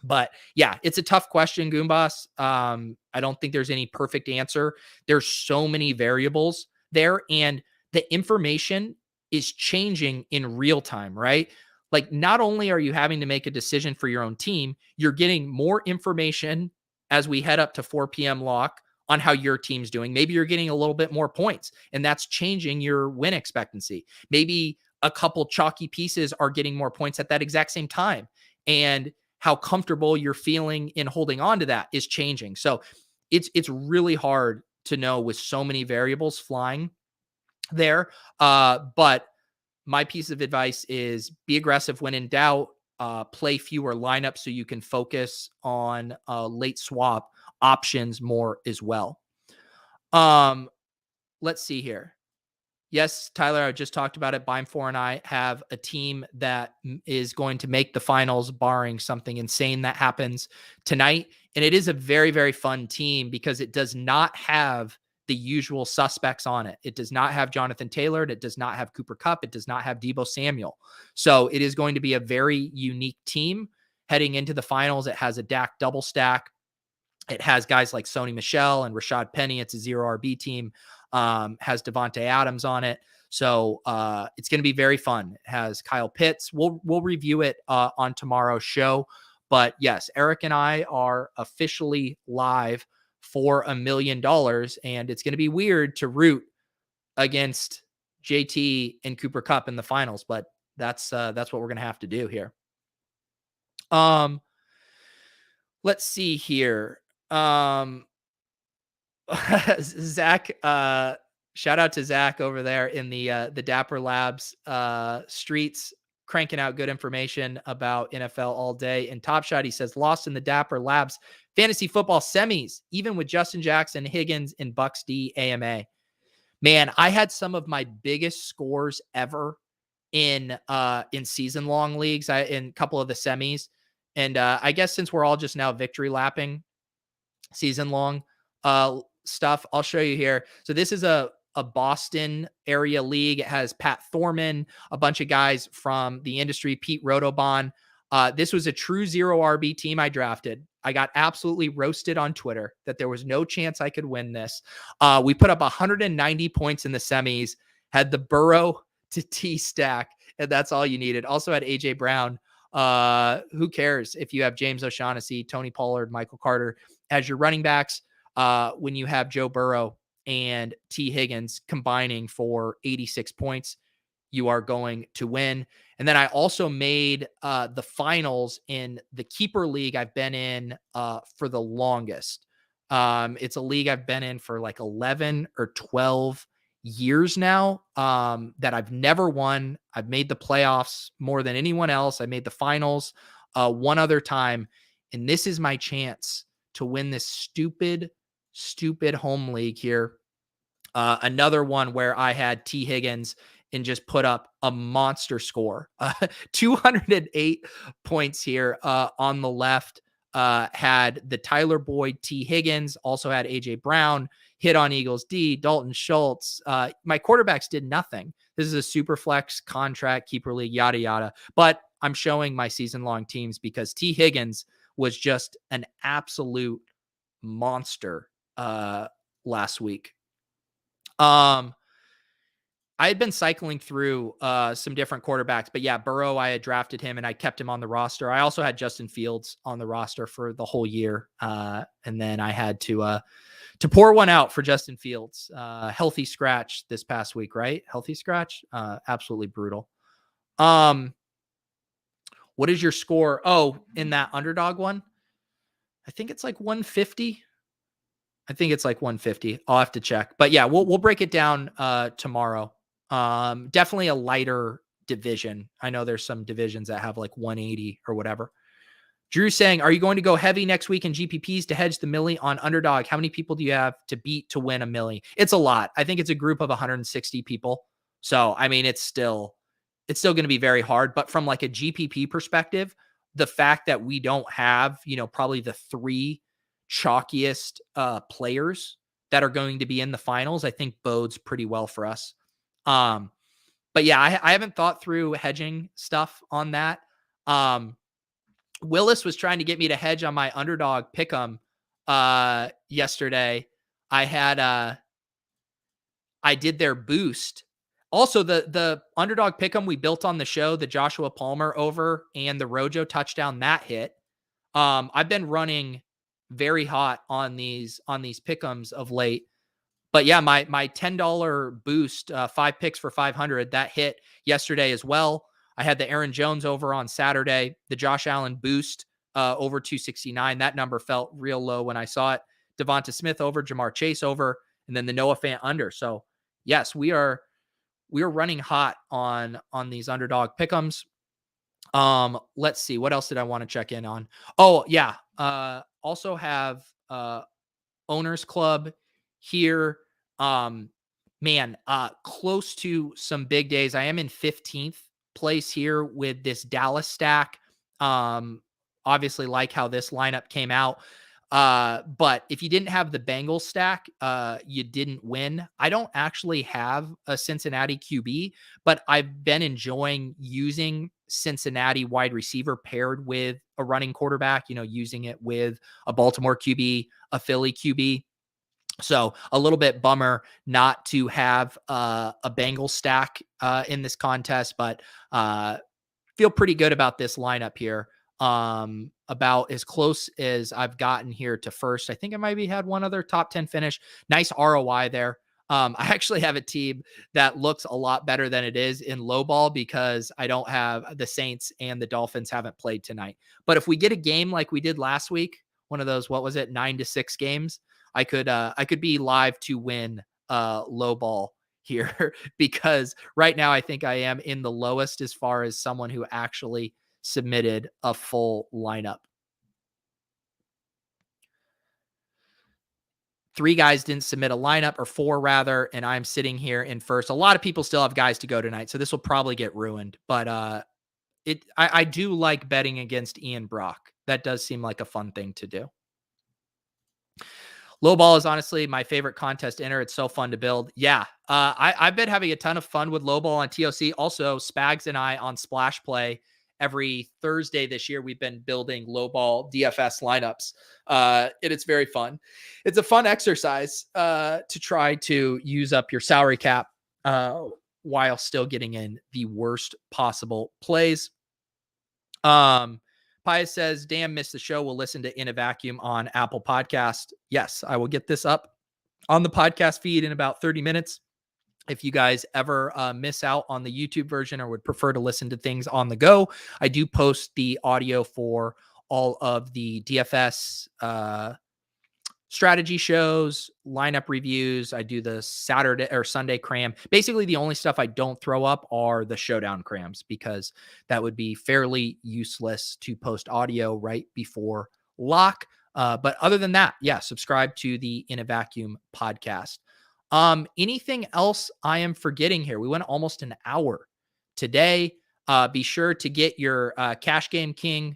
A: But yeah, it's a tough question, Goomboss. I don't think there's any perfect answer. There's so many variables there, and the information is changing in real time, right? Like, not only are you having to make a decision for your own team, you're getting more information as we head up to 4 p.m. lock on how your team's doing. Maybe you're getting a little bit more points, and that's changing your win expectancy. Maybe a couple chalky pieces are getting more points at that exact same time, and how comfortable you're feeling in holding on to that is changing. So it's really hard to know with so many variables flying there. But my piece of advice is be aggressive when in doubt, play fewer lineups so you can focus on late swap options more as well. Let's see here. Yes, Tyler, I just talked about it. Bime4 and I have a team that is going to make the finals, barring something insane that happens tonight. And it is a very, very fun team because it does not have the usual suspects on it. It does not have Jonathan Taylor. It does not have Cooper Kupp. It does not have Deebo Samuel. So it is going to be a very unique team heading into the finals. It has a Dak double stack. It has guys like Sony Michel and Rashad Penny. It's a 0 RB team. Has Devontae Adams on it. So it's going to be very fun. It has Kyle Pitts. We'll review it on tomorrow's show. But yes, Eric and I are officially live for $1 million. And it's going to be weird to root against JT and Cooper Kupp in the finals. But that's what we're going to have to do here. Let's see here. Zach, shout out to Zach over there in the Dapper Labs streets, cranking out good information about NFL all day. And Top Shot, he says, lost in the Dapper Labs fantasy football semis, even with Justin Jackson, Higgins, and Bucks D AMA. Man, I had some of my biggest scores ever in season long leagues. In a couple of the semis. And I guess since we're all just now victory lapping season long stuff, I'll show you here. So this is a Boston area league. It has Pat Thorman, a bunch of guys from the industry, Pete Rotoban. This was a true 0 RB team I drafted. I got absolutely roasted on Twitter that there was no chance I could win this. We put up 190 points in the semis, had the Burrow to T stack, and that's all you needed. Also had AJ Brown. Who cares if you have James O'Shaughnessy, Tony Pollard, Michael Carter as your running backs, when you have Joe Burrow and T Higgins combining for 86 points, you are going to win. And then I also made the finals in the keeper league I've been in for the longest. It's a league I've been in for like 11 or 12 years now, that I've never won. I've made the playoffs more than anyone else. I made the finals one other time. And this is my chance to win this stupid home league here. Another one where I had T Higgins and just put up a monster score, 208 points here on the left. Had the Tyler Boyd, T Higgins, also had AJ Brown, hit on Eagles D, Dalton Schultz. My quarterbacks did nothing. This is a super flex contract, keeper league, yada, yada. But I'm showing my season long teams because T Higgins was just an absolute monster last week. I had been cycling through some different quarterbacks, but yeah, Burrow, I had drafted him and I kept him on the roster. I also had Justin Fields on the roster for the whole year. And then I had to pour one out for Justin Fields. Healthy scratch this past week, right? Healthy scratch. Absolutely brutal. What is your score? Oh, in that underdog one, I think it's like 150. I'll have to check, but yeah, we'll break it down tomorrow. Definitely a lighter division. I know there's some divisions that have like 180 or whatever. Drew saying, are you going to go heavy next week in GPPs to hedge the milli on underdog? How many people do you have to beat to win a milli? It's a lot. I think it's a group of 160 people. So, I mean, it's still going to be very hard, but from like a GPP perspective, the fact that we don't have, probably the 3 chalkiest players that are going to be in the finals, I think bodes pretty well for us. But yeah, I haven't thought through hedging stuff on that. Willis was trying to get me to hedge on my underdog pick'em yesterday. I did their boost. Also, the underdog pick'em we built on the show, the Joshua Palmer over and the Rojo touchdown, that hit. I've been running very hot on these pick'ems of late. But yeah, my $10 boost, 5 picks for 500, that hit yesterday as well. I had the Aaron Jones over on Saturday, the Josh Allen boost over 269. That number felt real low when I saw it. Devonta Smith over, Jamar Chase over, and then the Noah Fant under. So yes, we are running hot on these underdog pick'ems. Let's see, what else did I want to check in on? Oh yeah, also have Owners Club here. Close to some big days. I am in 15th place here with this Dallas stack. Obviously like how this lineup came out. But if you didn't have the Bengals stack, you didn't win. I don't actually have a Cincinnati QB, but I've been enjoying using Cincinnati wide receiver paired with a running quarterback, using it with a Baltimore QB, a Philly QB. So a little bit bummer not to have a Bengals stack in this contest, but feel pretty good about this lineup here. About as close as I've gotten here to first. I think I maybe had one other top 10 finish. Nice ROI there. I actually have a team that looks a lot better than it is in low ball because I don't have the Saints and the Dolphins haven't played tonight. But if we get a game like we did last week, one of those, 9-6 games, I could be live to win low ball here because right now I think I am in the lowest as far as someone who actually submitted a full lineup. 3 guys didn't submit a lineup, or 4 rather, and I'm sitting here in first. A lot of people still have guys to go tonight, so this will probably get ruined. But I do like betting against Ian Brock. That does seem like a fun thing to do. Low ball is honestly my favorite contest enter. It's so fun to build. Yeah, I've been having a ton of fun with low ball on TOC. Also, Spags and I on Splash Play every Thursday this year, we've been building low ball DFS lineups. It's very fun. It's a fun exercise to try to use up your salary cap while still getting in the worst possible plays. Pius says, damn, missed the show. We'll listen to In a Vacuum on Apple Podcast. Yes, I will get this up on the podcast feed in about 30 minutes. If you guys ever miss out on the YouTube version or would prefer to listen to things on the go, I do post the audio for all of the DFS strategy shows, lineup reviews. I do the Saturday or Sunday cram. Basically, the only stuff I don't throw up are the showdown crams because that would be fairly useless to post audio right before lock. But other than that, yeah, subscribe to the In a Vacuum podcast. Anything else I am forgetting here? We went almost an hour today. Be sure to get your Cash Game King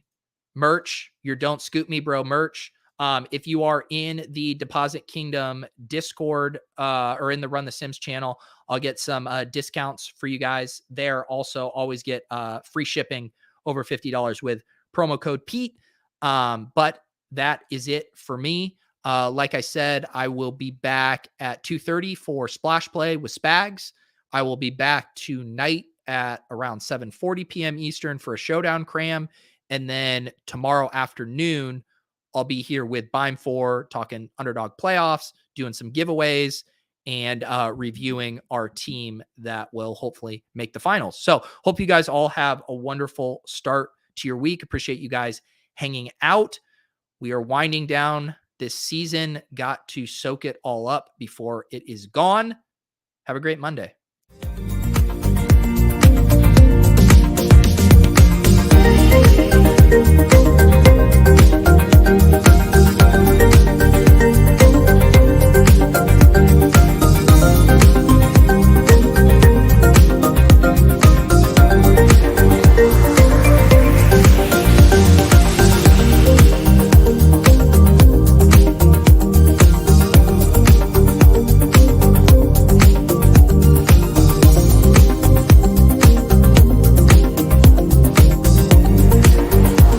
A: merch, your Don't Scoop Me Bro merch. If you are in the Deposit Kingdom Discord or in the Run the Sims channel, I'll get some discounts for you guys there. Also, always get free shipping over $50 with promo code Pete. But that is it for me. Like I said, I will be back at 2:30 for Splash Play with Spags. I will be back tonight at around 7:40 p.m. Eastern for a showdown cram. And then tomorrow afternoon, I'll be here with Bime4 talking underdog playoffs, doing some giveaways, and reviewing our team that will hopefully make the finals. So hope you guys all have a wonderful start to your week. Appreciate you guys hanging out. We are winding down this season. Got to soak it all up before it is gone. Have a great Monday.